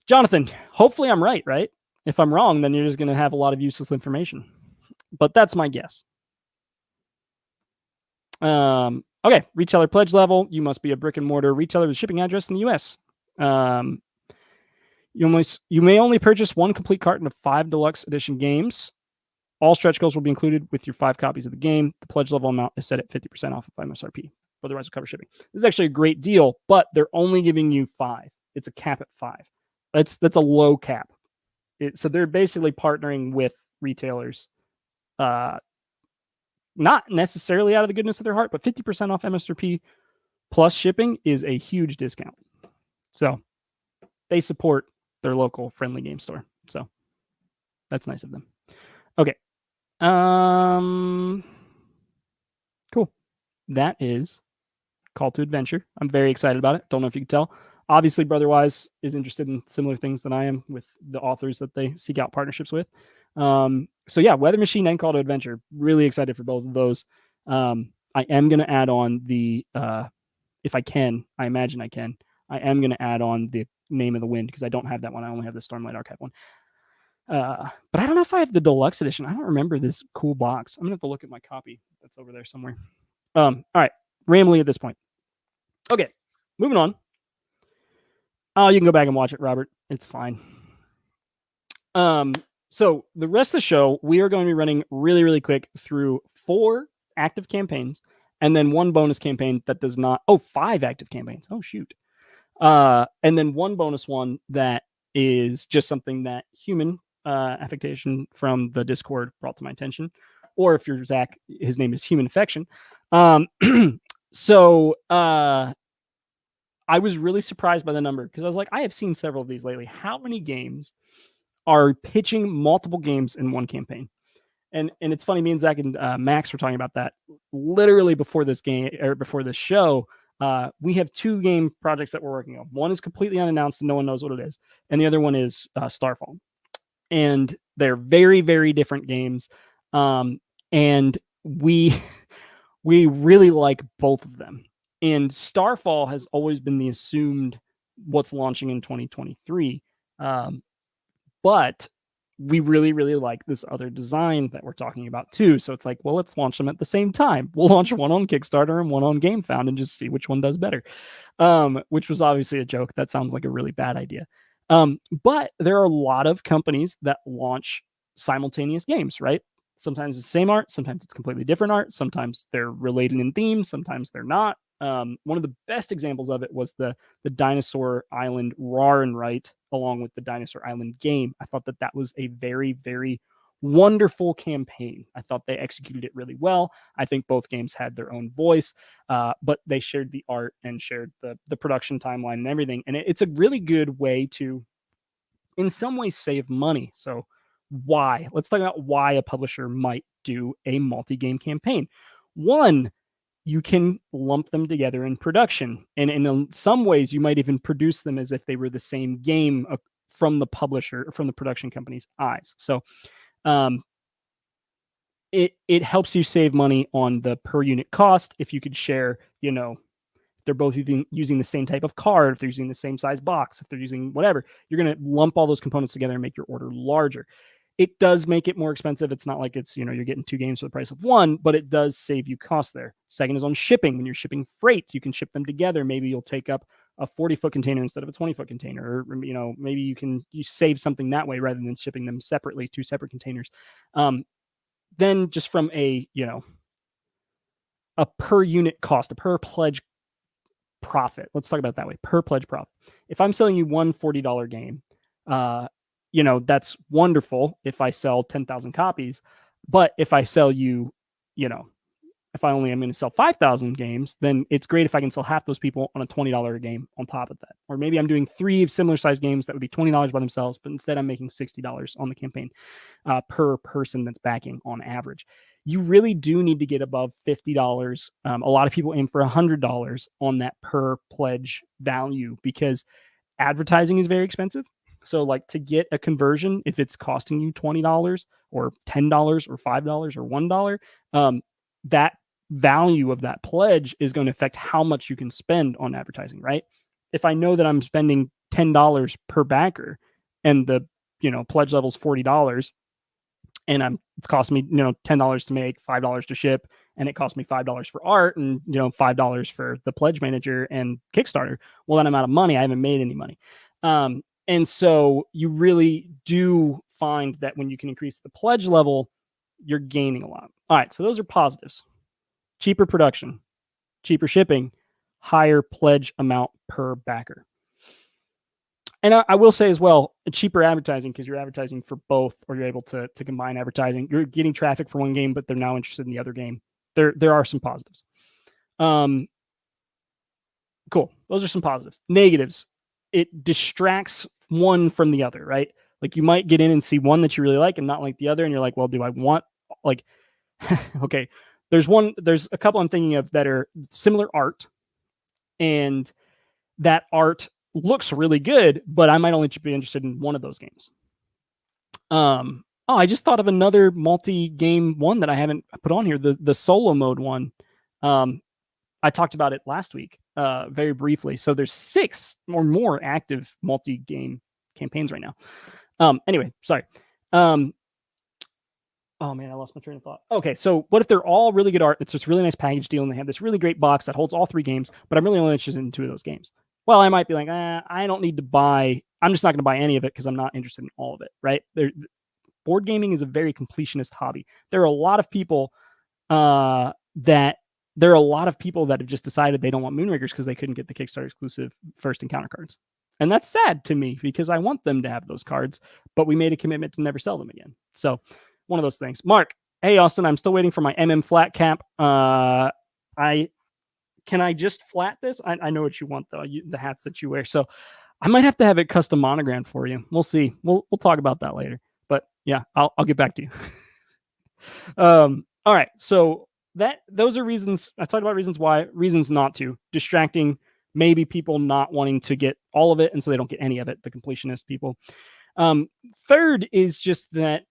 Jonathan, hopefully I'm right? If I'm wrong, then you're just going to have a lot of useless information. But that's my guess. Okay, retailer pledge level. You must be a brick and mortar retailer with shipping address in the US. You may only purchase one complete carton of 5 deluxe edition games. All stretch goals will be included with your 5 copies of the game. The pledge level amount is set at 50% off of MSRP. Otherwise, will cover shipping. This is actually a great deal, but they're only giving you 5. It's a cap at 5. That's a low cap. So they're basically partnering with retailers, not necessarily out of the goodness of their heart, but 50% off MSRP plus shipping is a huge discount. So they support their local friendly game store. So that's nice of them. Okay. Cool. That is Call to Adventure. I'm very excited about it. Don't know if you can tell. Obviously, Brotherwise is interested in similar things than I am with the authors that they seek out partnerships with. So yeah, Weather Machine and Call to Adventure. Really excited for both of those. I am going to add on the, if I can, I imagine I can, I am going to add on the Name of the Wind because I don't have that one. I only have the Stormlight Archive one. But I don't know if I have the deluxe edition. I don't remember this cool box. I'm going to have to look at my copy that's over there somewhere. All right. Rambling at this point. Okay. Moving on. Oh, you can go back and watch it, Robert. It's fine. So the rest of the show, we are going to be running really, really quick through 4 active campaigns and then 1 bonus campaign that does not. Oh, 5 active campaigns. Oh, shoot. And then 1 bonus one that is just something that human affectation from the Discord brought to my attention. Or if you're Zach, his name is Human Affection. So I was really surprised by the number because I was like, I have seen several of these lately. How many games are pitching multiple games in one campaign? And it's funny, me and Zach and Max were talking about that literally before this game or before this show. We have 2 game projects that we're working on. One is completely unannounced and no one knows what it is, and the other one is Starfall. And they're very, very different games. And we we really like both of them. And Starfall has always been the assumed what's launching in 2023. But we really, really like this other design that we're talking about too. So it's like, well, let's launch them at the same time. We'll launch one on Kickstarter and one on GameFound and just see which one does better. Which was obviously a joke. That sounds like a really bad idea. But there are a lot of companies that launch simultaneous games, right? Sometimes it's the same art, sometimes it's completely different art, sometimes they're related in theme, sometimes they're not. One of the best examples of it was the Dinosaur Island Rar and Write along with the Dinosaur Island game. I thought that was a very, very wonderful campaign. I thought they executed it really well. I think both games had their own voice, but they shared the art and shared the production timeline and everything. And it's a really good way to, in some ways, save money. So why? Let's talk about why a publisher might do a multi-game campaign. One, you can lump them together in production. And in some ways, you might even produce them as if they were the same game from the publisher, from the production company's eyes. So it helps you save money on the per unit cost if you could share, they're both using the same type of card, if they're using the same size box, if they're using whatever, you're going to lump all those components together and make your order larger. It does make it more expensive. It's not like it's, you're getting 2 games for the price of 1, but it does save you cost there. Second is on shipping. When you're shipping freight, you can ship them together. Maybe you'll take up a 40-foot container instead of a 20-foot container, or, maybe you save something that way rather than shipping them separately, 2 separate containers. Then just from a per unit cost, a per pledge profit. Let's talk about it that way. Per pledge profit. If I'm selling you one $40 game, that's wonderful if I sell 10,000 copies. But if I sell you, if I only am going to sell 5,000 games, then it's great if I can sell half those people on a $20 game on top of that. Or maybe I'm doing 3 similar sized games that would be $20 by themselves, but instead I'm making $60 on the campaign per person that's backing on average. You really do need to get above $50. A lot of people aim for $100 on that per pledge value because advertising is very expensive. So like to get a conversion, if it's costing you $20 or $10 or $5 or $1, that value of that pledge is going to affect how much you can spend on advertising, right? If I know that I'm spending $10 per backer and the, pledge level is $40 and it's costing me, $10 to make, $5 to ship, and it costs me $5 for art and, $5 for the pledge manager and Kickstarter. Well, then I'm out of money. I haven't made any money. And so you really do find that when you can increase the pledge level, you're gaining a lot. All right, so those are positives. Cheaper production, cheaper shipping, higher pledge amount per backer. And I will say as well, cheaper advertising, because you're advertising for both, or you're able to combine advertising. You're getting traffic for one game, but they're now interested in the other game. There are some positives. Cool. Those are some positives. Negatives. It distracts one from the other, right? Like you might get in and see one that you really like and not like the other, and you're like, well, do I want like okay. There's a couple I'm thinking of that are similar art, and that art looks really good, but I might only be interested in one of those games. I just thought of another multi-game one that I haven't put on here, the solo mode one. I talked about it last week, very briefly. So there's 6 or more active multi-game campaigns right now. Anyway, sorry. Oh man, I lost my train of thought. Okay, so what if they're all really good art? It's this really nice package deal, and they have this really great box that holds all 3 games, but I'm really only interested in 2 of those games. Well, I might be like, I don't need to buy. I'm just not going to buy any of it because I'm not interested in all of it, right? Board gaming is a very completionist hobby. There are a lot of people that have just decided they don't want Moonrakers because they couldn't get the Kickstarter exclusive first encounter cards. And that's sad to me because I want them to have those cards, but we made a commitment to never sell them again. So one of those things. Mark, hey, Austin, I'm still waiting for my flat cap. Can I just flat this? I know what you want, though, the hats that you wear. So I might have to have it custom monogrammed for you. We'll see. We'll talk about that later. But yeah, I'll get back to you. All right. So those are reasons. I talked about reasons why, reasons not to. Distracting, maybe people not wanting to get all of it, and so they don't get any of it, the completionist people. Third is just that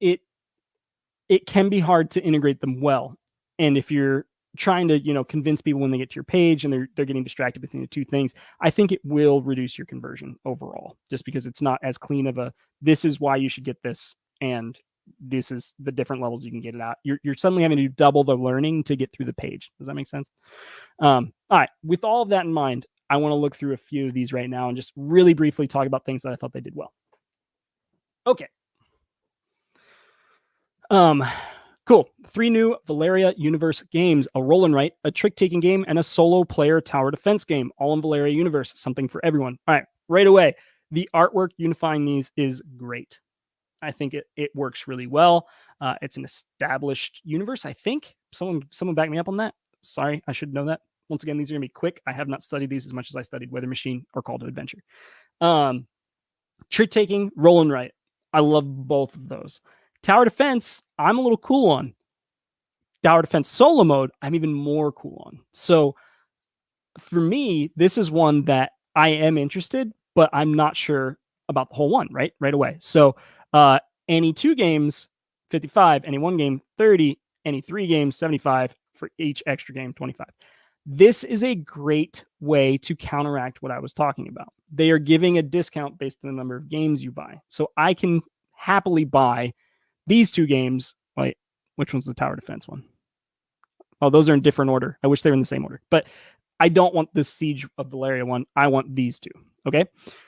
it can be hard to integrate them well. And if you're trying to, convince people when they get to your page and they're getting distracted between the 2 things, I think it will reduce your conversion overall, just because it's not as clean of a, this is why you should get this, and this is the different levels you can get it at. You're suddenly having to do double the learning to get through the page. Does that make sense? All right. With all of that in mind, I want to look through a few of these right now and just really briefly talk about things that I thought they did well. Okay. Cool. 3 new Valeria universe games: a roll and write, a trick-taking game, and a solo player tower defense game, all in Valeria universe. Something for everyone. All right away. The artwork unifying these is great. I think it works really well. It's an established universe, I think. Someone back me up on that. Sorry, I should know that. Once again, these are going to be quick. I have not studied these as much as I studied Weather Machine or Call to Adventure. Trick-taking, roll and write. I love both of those. Tower defense, I'm a little cool on. Tower defense solo mode, I'm even more cool on. So for me, this is one that I am interested, but I'm not sure about the whole one right away. So any 2 games, 55, any 1 game, 30, any 3 games, 75, for each extra game, 25. This is a great way to counteract what I was talking about. They are giving a discount based on the number of games you buy. So I can happily buy these 2 games. Wait, which one's the tower defense one? Oh, those are in different order. I wish they were in the same order. But I don't want this Siege of Valeria one. I want these 2. Okay?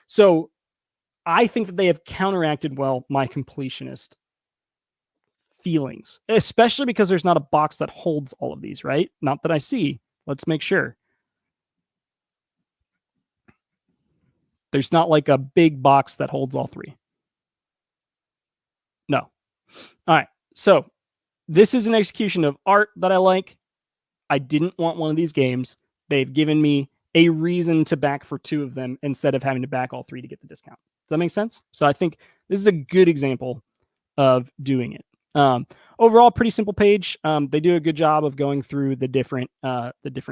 So I think that they have counteracted well my completionist feelings, especially because there's not a box that holds all of these, right? Not that I see. Let's make sure. There's not like a big box that holds all 3. No. All right. So this is an execution of art that I like. I didn't want one of these games. They've given me a reason to back for 2 of them instead of having to back all 3 to get the discount. Does that make sense? So I think this is a good example of doing it. Overall, pretty simple page. They do a good job of going through the different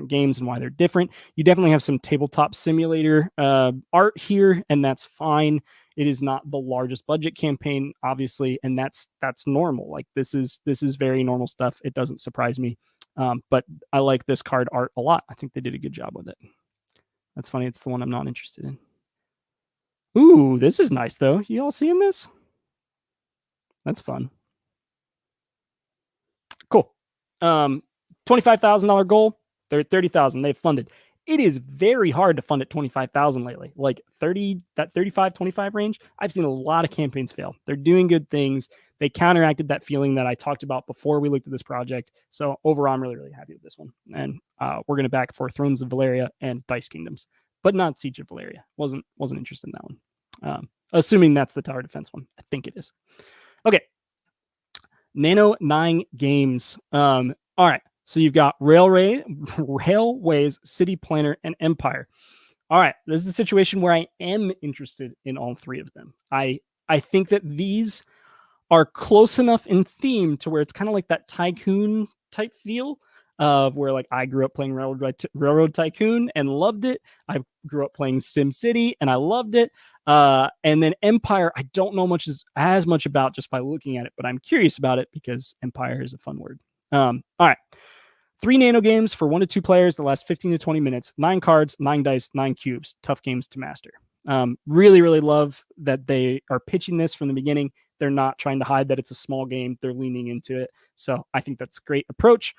games and why they're different. You definitely have some tabletop simulator art here, and that's fine. It is not the largest budget campaign, obviously, and that's normal. Like this is very normal stuff. It doesn't surprise me. But I like this card art a lot. I think they did a good job with it. That's funny. It's the one I'm not interested in. Ooh, this is nice though. You all seeing this? That's fun. Cool. $25,000 goal. They're at $30,000. They've funded. It is very hard to fund at $25,000 lately. Like 30, that 35, 25 range. I've seen a lot of campaigns fail. They're doing good things. they counteracted that feeling that I talked about before we looked at this project. So overall, I'm really, really happy with this one. And we're going to back for Thrones of Valeria and Dice Kingdoms, but not Siege of Valeria. Wasn't interested in that one. Assuming that's the tower defense one. I think it is. Okay. Nano Games. All right. So you've got Railways, City Planner, and Empire. All right. This is a situation where I am interested in all three of them. I think that these are close enough in theme to where it's kind of like that tycoon type feel of where like I grew up playing Railroad Tycoon and loved it. I grew up playing Sim City and I loved it. And then Empire, I don't know as much about just by looking at it, but I'm curious about it because Empire is a fun word. All right. 3 Nano Games for 1 to 2 players that last 15 to 20 minutes, 9 cards, 9 dice, 9 cubes. Tough games to master. Really, really love that they are pitching this from the beginning. They're not trying to hide that it's a small game. They're leaning into it. So I think that's a great approach.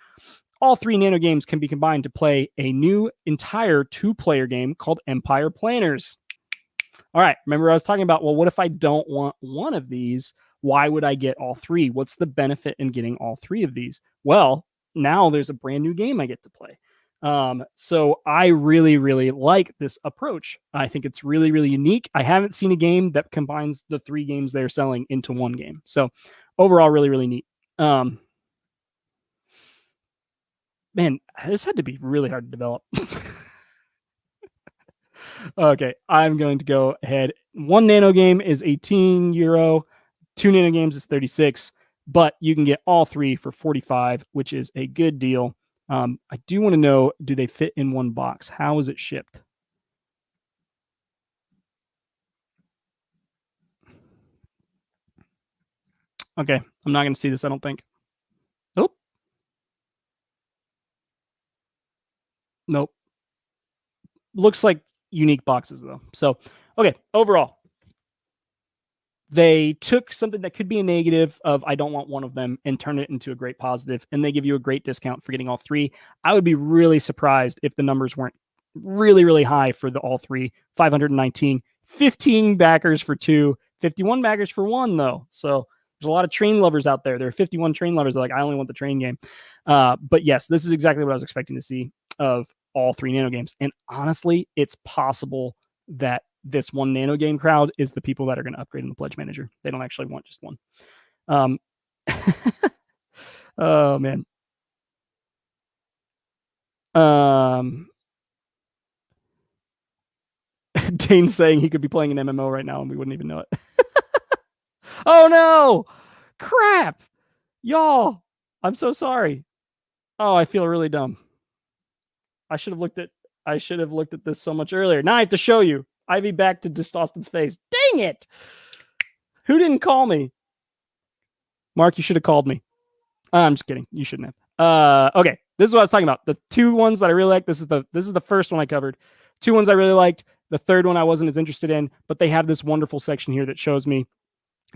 All 3 Nano Games can be combined to play a new entire 2-player game called Empire Planners. All right. Remember I was talking about, well, what if I don't want one of these? Why would I get all 3? What's the benefit in getting all 3 of these? Well, now there's a brand new game I get to play. So I really, really like this approach. I think it's really, really unique. I haven't seen a game that combines the 3 games they're selling into one game. So overall, really, really neat. Man, this had to be really hard to develop. Okay, I'm going to go ahead. 1 Nano game is €18. 2 Nano Games is 36, but you can get all 3 for 45, which is a good deal. I do want to know, do they fit in one box? How is it shipped? Okay, I'm not going to see this, I don't think. Oh. Nope. Looks like unique boxes, though. So, okay, overall, they took something that could be a negative of I don't want one of them and turn it into a great positive, and they give you a great discount for getting all 3. I would be really surprised if the numbers weren't really, really high for the all 3. 519, 15 backers for 2, 51 backers for 1, though. So there's a lot of train lovers out there. There are 51 train lovers that are like, I only want the train game. But yes, this is exactly what I was expecting to see of all 3 Nano Games. And honestly, it's possible that this 1 Nano Game crowd is the people that are going to upgrade in the Pledge Manager. They don't actually want just one. Oh, man. Dane's saying he could be playing an MMO right now and we wouldn't even know it. Oh, no. Crap. Y'all, I'm so sorry. Oh, I feel really dumb. I should have looked at this so much earlier. Now I have to show you. Ivy back to just Austin's face. Dang it! Who didn't call me? Mark, you should have called me. I'm just kidding. You shouldn't have. Okay, this is what I was talking about. The 2 ones that I really like. This is the first one I covered. 2 ones I really liked. The third one I wasn't as interested in, but they have this wonderful section here that shows me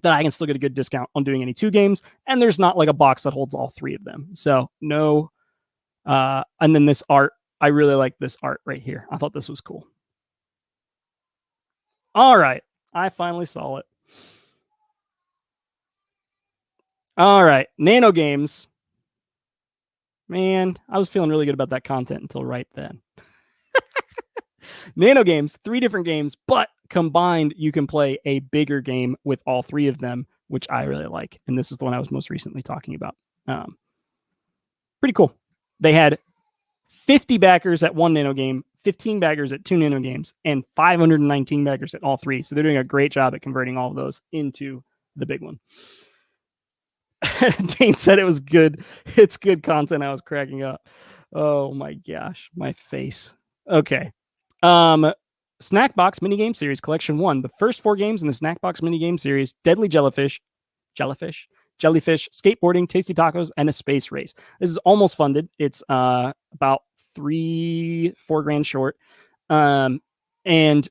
that I can still get a good discount on doing any 2 games, and there's not like a box that holds all 3 of them. So no. And then this art. I really like this art right here. I thought this was cool. All right. I finally saw it. All right. Nano Games. Man, I was feeling really good about that content until right then. Nano Games, 3 different games, but combined, you can play a bigger game with all 3 of them, which I really like. And this is the one I was most recently talking about. Pretty cool. They had 50 backers at 1 Nano Game, 15 backers at 2 Nano Games, and 519 backers at all 3. So they're doing a great job at converting all of those into the big one. Dane said it was good. It's good content. I was cracking up. Oh my gosh, my face. Okay. Snack Box Minigame Series Collection 1. The first 4 games in the Snack Box Minigame Series: Deadly Jellyfish, Skateboarding, Tasty Tacos, and a Space Race. This is almost funded. It's about $4 grand short. And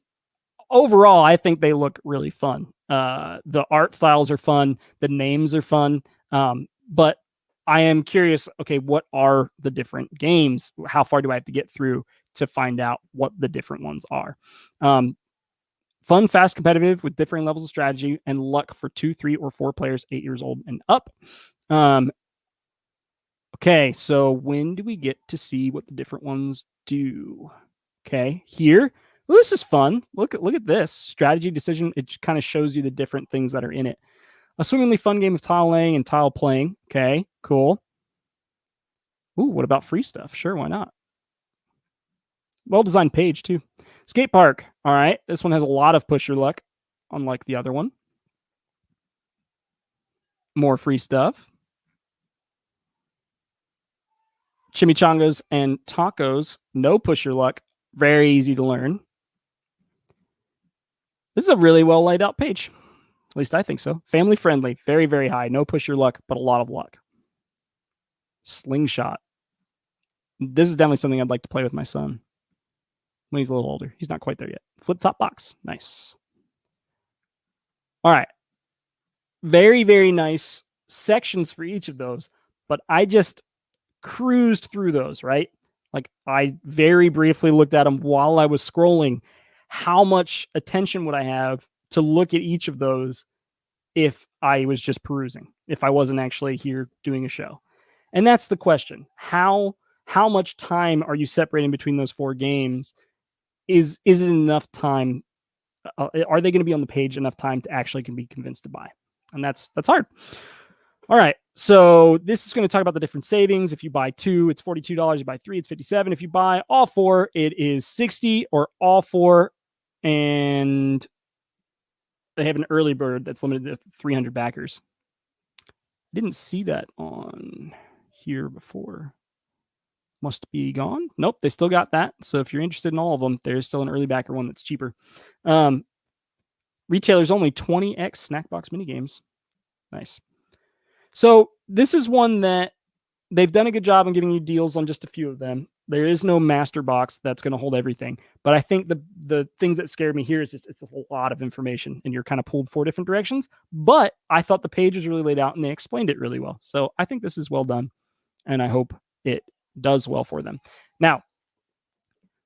overall, I think they look really fun. The art styles are fun. The names are fun. But I am curious, okay, what are the different games? How far do I have to get through to find out what the different ones are? Fun, fast, competitive with differing levels of strategy and luck for 2, 3, or 4 players 8 years old and up. Okay, so when do we get to see what the different ones do? Okay, here. Well, this is fun. Look at this strategy decision. It kind of shows you the different things that are in it. A swimmingly fun game of tile laying and tile playing. Okay, cool. Ooh, what about free stuff? Sure, why not? Well-designed page, too. Skate park. All right, this one has a lot of push your luck, unlike the other one. More free stuff. Chimichangas and tacos. No push your luck. Very easy to learn. This is a really well laid out page. At least I think so. Family friendly. Very, very high. No push your luck, but a lot of luck. Slingshot. This is definitely something I'd like to play with my son when he's a little older. He's not quite there yet. Flip top box. Nice. All right. Very, very nice sections for each of those, but I just cruised through those, right? Like I very briefly looked at them while I was scrolling. How much attention would I have to look at each of those if I was just perusing, if I wasn't actually here doing a show? And that's the question. How much time are you separating between those 4 games? Is it enough time? Are they going to be on the page enough time to actually can be convinced to buy? And that's hard. All right. So this is going to talk about the different savings. If you buy 2, it's $42. You buy 3, it's $57. If you buy all 4, it is $60, or all 4. And they have an early bird that's limited to 300 backers. Didn't see that on here before. Must be gone. Nope, they still got that. So if you're interested in all of them, there's still an early backer one that's cheaper. Retailers only 20x snack box minigames. Nice. So this is one that they've done a good job in giving you deals on just a few of them. There is no master box that's going to hold everything. But I think the things that scared me here is just it's a lot of information and you're kind of pulled 4 different directions. But I thought the page was really laid out and they explained it really well. So I think this is well done. And I hope it does well for them. Now,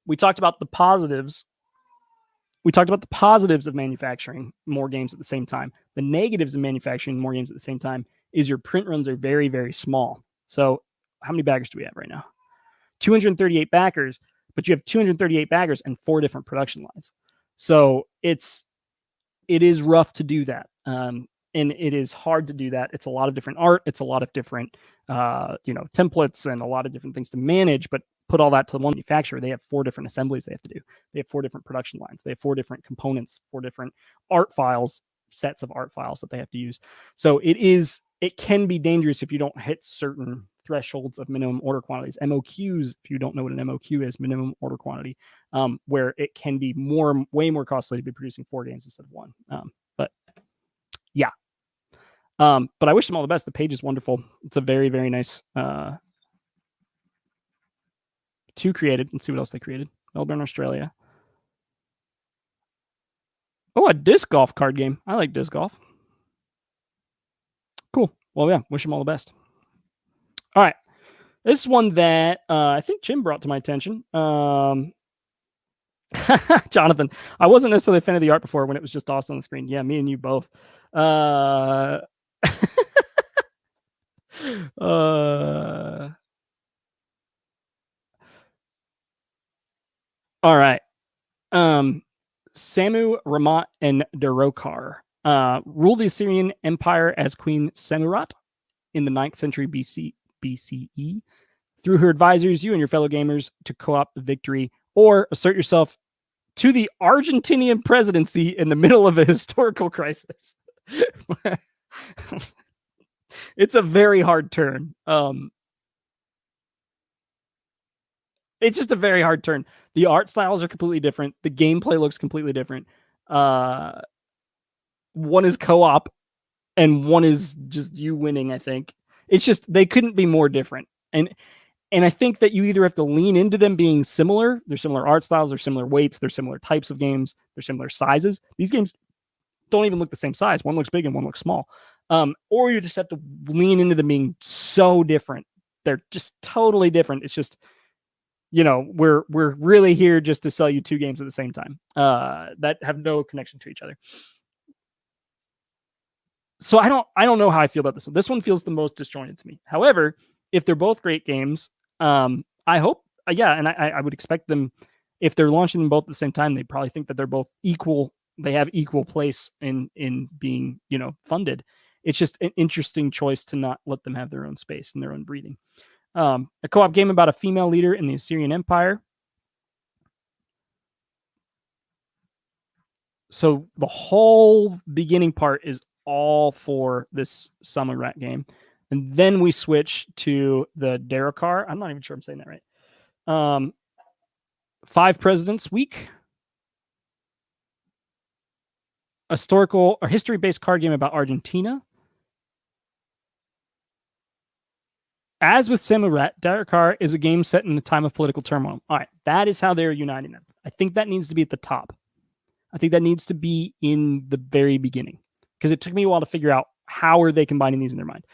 we talked about the positives. We talked about the positives of manufacturing more games at the same time. The negatives of manufacturing more games at the same time is your print runs are very, very small. So how many backers do we have right now? 238 backers, but you have 238 backers and 4 different production lines. So it is rough to do that. And it is hard to do that. It's a lot of different art. It's a lot of different, templates and a lot of different things to manage, but put all that to one manufacturer. They have 4 different assemblies they have to do. They have 4 different production lines. They have 4 different components, 4 different art files, sets of art files that they have to use. So it can be dangerous if you don't hit certain thresholds of minimum order quantities. MOQs, if you don't know what an MOQ is, minimum order quantity, where it can be way more costly to be producing 4 games instead of 1. But yeah. But I wish them all the best. The page is wonderful. It's a very, very nice 2 created. Let's see what else they created. Melbourne, Australia. Oh, a disc golf card game. I like disc golf. Cool. Well, yeah, wish them all the best. All right. This is one that I think Jim brought to my attention. Jonathan, I wasn't necessarily a fan of the art before when it was just Austin on the screen. Yeah, me and you both. All right. Sammu-Ramat Derrocar ruled the Assyrian Empire as Queen Sammu-Ramat in the 9th century BCE. Through her advisors, you and your fellow gamers to co-op victory or assert yourself to the Argentinian presidency in the middle of a historical crisis. It's a very hard turn. It's just a very hard turn. The art styles are completely different. The gameplay looks completely different. One is co-op and one is just you winning, I think. It's just, they couldn't be more different. And I think that you either have to lean into them being similar. They're similar art styles. They're similar weights. They're similar types of games. They're similar sizes. These games don't even look the same size. One looks big and one looks small. Or you just have to lean into them being so different. They're just totally different. It's just, we're really here just to sell you two games at the same time that have no connection to each other. So I don't know how I feel about this one. This one feels the most disjointed to me. However, if they're both great games, I hope, and I would expect them, if they're launching them both at the same time, they probably think that they're both equal. They have equal place in being funded. It's just an interesting choice to not let them have their own space and their own breathing. A co-op game about a female leader in the Assyrian Empire. So the whole beginning part is all for this Sammu-Ramat game. And then we switch to the Derrocar. I'm not even sure I'm saying that right. 5 Presidents Week. A historical or history-based card game about Argentina. As with Sammu-Ramat, Derrocar is a game set in a time of political turmoil. All right, that is how they're uniting them. I think that needs to be at the top. I think that needs to be in the very beginning, because it took me a while to figure out how are they combining these in their mind.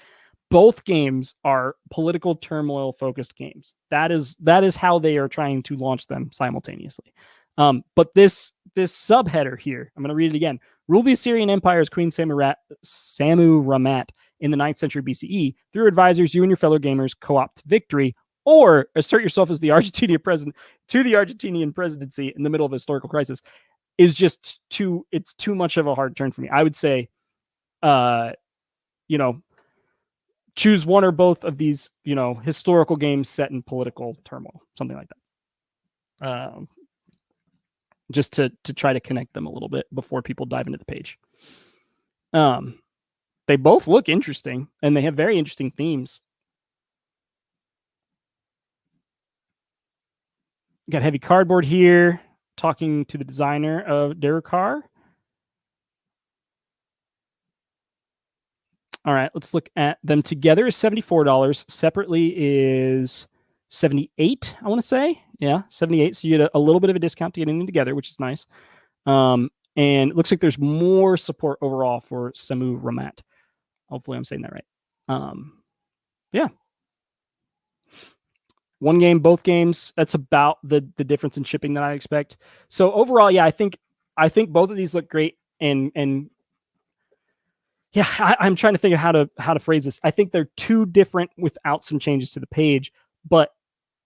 Both games are political turmoil focused games. That is how they are trying to launch them simultaneously. But this subheader here, I'm going to read it again. Rule the Assyrian Empire as Queen Sammu-Ramat in the 9th century BCE. Through advisors, you and your fellow gamers co-opt victory, or assert yourself as the Argentinian president to the Argentinian presidency in the middle of a historical crisis. Is just it's too much of a hard turn for me. I would say, choose one or both of these, historical games set in political turmoil, something like that. Just to try to connect them a little bit before people dive into the page. They both look interesting, and they have very interesting themes. Got heavy cardboard here, talking to the designer of Derrocar. All right, let's look at them together. Is $74. Separately is $78, I want to say. Yeah, $78. So you get a little bit of a discount to getting them together, which is nice. And it looks like there's more support overall for Sammu-Ramat. Hopefully I'm saying that right. Yeah. One game, both games. That's about the difference in shipping that I expect. So overall, yeah, I think both of these look great, and yeah, I'm trying to think of how to phrase this. I think they're too different without some changes to the page, but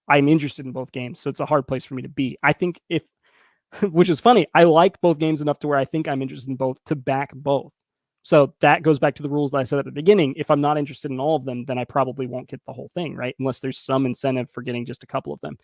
I'm interested in both games, so it's a hard place for me to be. I think which is funny, I like both games enough to where I think I'm interested in both to back both. So that goes back to the rules that I said at the beginning. If I'm not interested in all of them, then I probably won't get the whole thing, right? Unless there's some incentive for getting just a couple of them.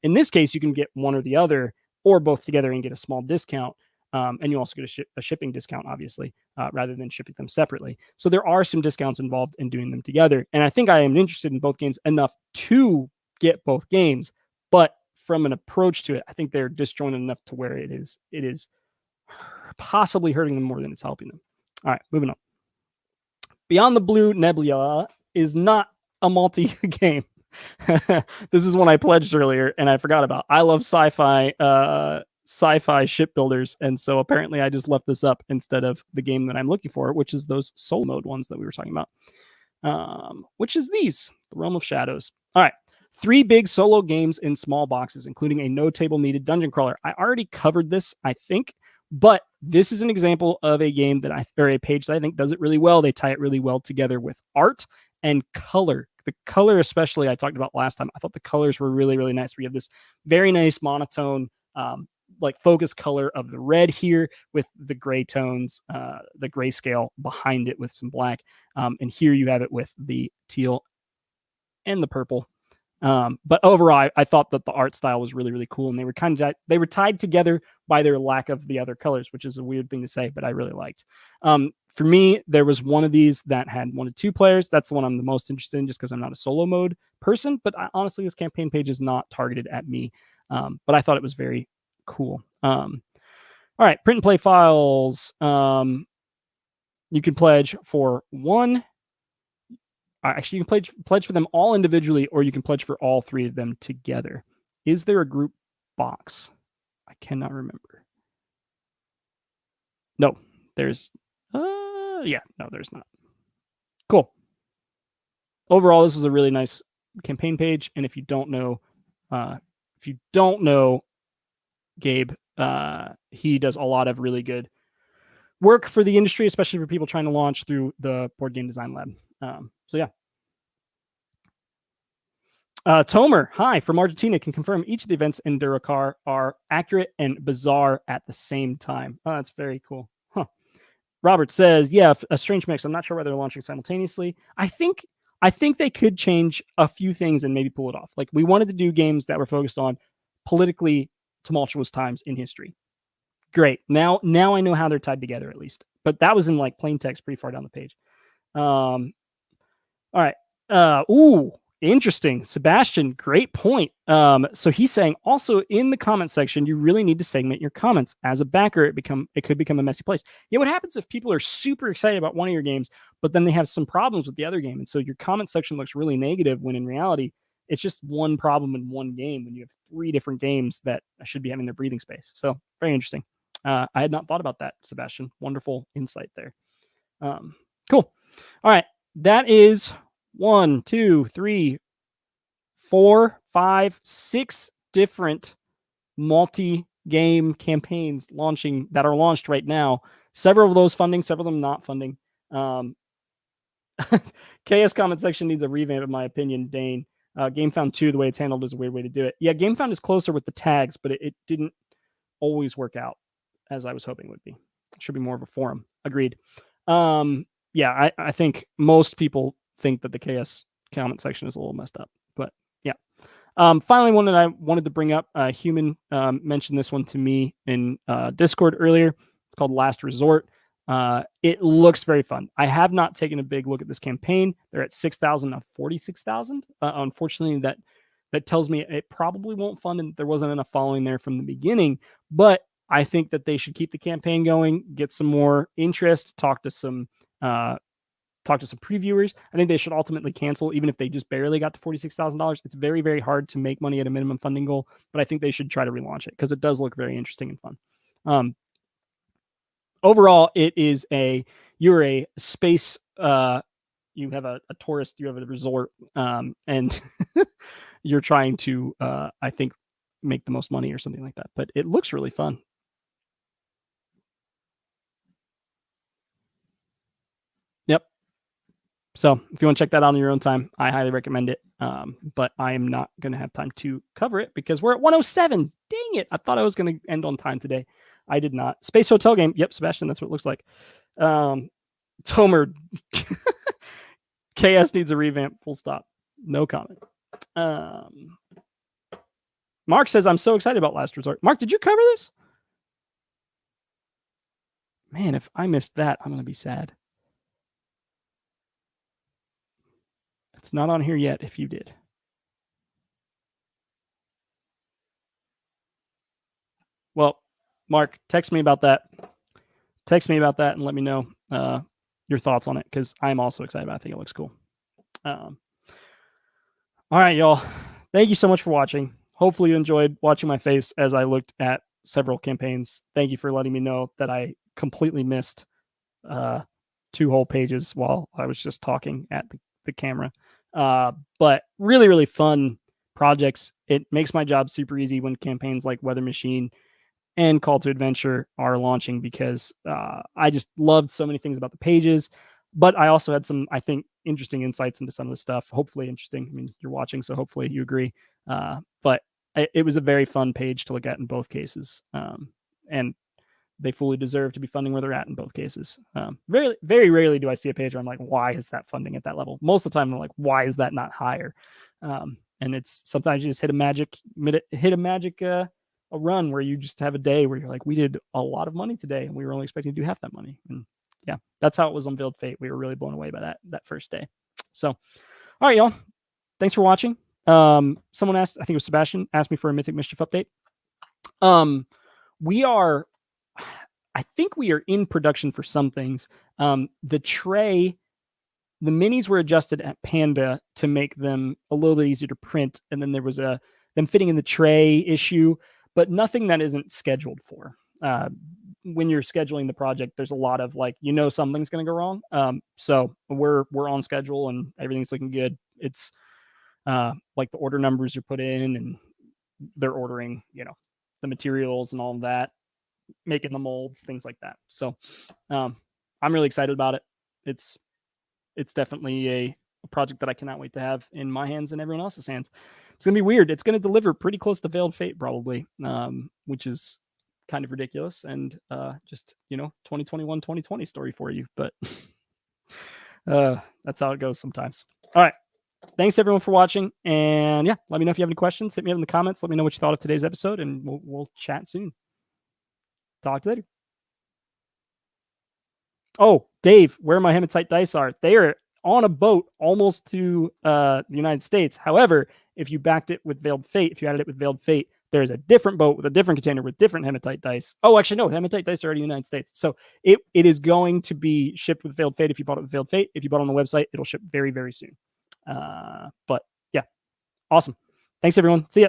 In this case, you can get one or the other, or both together and get a small discount. And you also get a shipping discount, obviously, rather than shipping them separately. So there are some discounts involved in doing them together. And I think I am interested in both games enough to get both games. But from an approach to it, I think they're disjointed enough to where it is possibly hurting them more than it's helping them. All right, moving on. Beyond the Blue Nebula is not a multi game. This is one I pledged earlier and I forgot about. I love sci-fi shipbuilders, and so apparently I just left this up instead of the game that I'm looking for, which is those solo mode ones that we were talking about, which is these, the Realm of Shadows. All right, 3 big solo games in small boxes, including a no table needed dungeon crawler. I already covered this, I think, but this is an example of a game or a page that I think does it really well. They tie it really well together with art and color. The color, especially, I talked about last time. I thought the colors were really, really nice. We have this very nice monotone, like focus color of the red here with the gray tones, the grayscale behind it with some black. And here you have it with the teal and the purple. But overall, I thought that the art style was really, really cool, and they were tied together by their lack of the other colors, which is a weird thing to say, but I really liked. For me, there was one of these that had 1 to 2 players. That's the one I'm the most interested in, just because I'm not a solo mode person. But honestly, this campaign page is not targeted at me. But I thought it was very cool. All right, print and play files. You can pledge for one. Actually, you can pledge for them all individually, or you can pledge for all 3 of them together. Is there a group box? I cannot remember. No, there's. No, there's not. Cool. Overall, this is a really nice campaign page, and if you don't know if you don't know Gabe, he does a lot of really good work for the industry, especially for people trying to launch through the Board Game Design Lab. So yeah. Tomer, hi, from Argentina, can confirm each of the events in Derrocar are accurate and bizarre at the same time. Oh, that's very cool. Huh. Robert says, yeah, a strange mix. I'm not sure whether they're launching simultaneously. I think they could change a few things and maybe pull it off. Like, we wanted to do games that were focused on politically tumultuous times in history. Great. Now I know how they're tied together at least. But that was in like plain text pretty far down the page. All right. Interesting. Sebastian, great point. So he's saying also in the comment section, you really need to segment your comments. As a backer, it could become a messy place. Yeah, what happens if people are super excited about one of your games, but then they have some problems with the other game? And so your comment section looks really negative when in reality, it's just one problem in one game when you have 3 different games that should be having their breathing space. So very interesting. I had not thought about that, Sebastian. Wonderful insight there. Cool. All right. That is 1, 2, 3, 4, 5, 6 different multi-game campaigns that are launched right now. Several of those funding, several of them not funding. KS comment section needs a revamp, in my opinion, Dane. GameFound 2, the way it's handled is a weird way to do it. Yeah, GameFound is closer with the tags, but it didn't always work out as I was hoping it would be. It should be more of a forum. Agreed. Yeah, I think most people think that the KS comment section is a little messed up, but yeah. Finally, one that I wanted to bring up, Human mentioned this one to me in Discord earlier. It's called Last Resort. It looks very fun. I have not taken a big look at this campaign. They're at 6,000 of 46,000. Unfortunately, that tells me it probably won't fund, and there wasn't enough following there from the beginning. But I think that they should keep the campaign going, get some more interest, talk to some previewers. I think they should ultimately cancel, even if they just barely got to $46,000. It's very, very hard to make money at a minimum funding goal, but I think they should try to relaunch it because it does look very interesting and fun. Overall, it is you're a space, you have a tourist, you have a resort, and you're trying to, I think, make the most money or something like that. But it looks really fun. Yep. So if you want to check that out on your own time, I highly recommend it. But I am not going to have time to cover it because we're at 107. Dang it. I thought I was going to end on time today. I did not. Space Hotel game. Yep, Sebastian, that's what it looks like. Tomer. KS needs a revamp. Full stop. No comment. Mark says, I'm so excited about Last Resort. Mark, did you cover this? Man, if I missed that, I'm going to be sad. It's not on here yet if you did. Well, Mark, text me about that. And let me know your thoughts on it because I'm also excited about it. I think it looks cool. All right, y'all. Thank you so much for watching. Hopefully you enjoyed watching my face as I looked at several campaigns. Thank you for letting me know that I completely missed 2 whole pages while I was just talking at the camera. But really, really fun projects. It makes my job super easy when campaigns like Weather Machine and Call to Adventure are launching because I just loved so many things about the pages. But I also had some, I think, interesting insights into some of the stuff. Hopefully interesting. I mean, you're watching, so hopefully you agree. But it was a very fun page to look at in both cases. And they fully deserve to be funding where they're at in both cases. Very, very rarely do I see a page where I'm like, why is that funding at that level? Most of the time, I'm like, why is that not higher? And it's sometimes you just hit a magic a run where you just have a day where you're like, we did a lot of money today, and we were only expecting to do half that money. And yeah, that's how it was on Veiled Fate. We were really blown away by that first day. So, all right, y'all. Thanks for watching. Someone asked, I think it was Sebastian, asked me for a Mythic Mischief update. I think we are in production for some things. The tray, the minis were adjusted at Panda to make them a little bit easier to print. And then there was them fitting in the tray issue, but nothing that isn't scheduled for. When you're scheduling the project, there's a lot of something's going to go wrong. So we're on schedule and everything's looking good. It's like the order numbers are put in and they're ordering, the materials and all of that, making the molds, things like that. So I'm really excited about it. It's definitely a project that I cannot wait to have in my hands and everyone else's hands. It's gonna be weird. It's gonna deliver pretty close to Veiled Fate probably, which is kind of ridiculous and just 2021 2020 story for you, but that's how it goes sometimes. All right, thanks everyone for watching, and yeah, let me know if you have any questions. Hit me up in the comments. Let me know what you thought of today's episode, and we'll chat soon. Talk to you later. Oh, Dave, where my hematite dice are? They are on a boat almost to the United States. However, if you backed it with Veiled Fate, if you added it with Veiled Fate, there's a different boat with a different container with different hematite dice. Oh, actually, no, hematite dice are already in the United States. So it is going to be shipped with Veiled Fate if you bought it with Veiled Fate. If you bought it on the website, it'll ship very, very soon. But yeah, awesome. Thanks, everyone. See ya.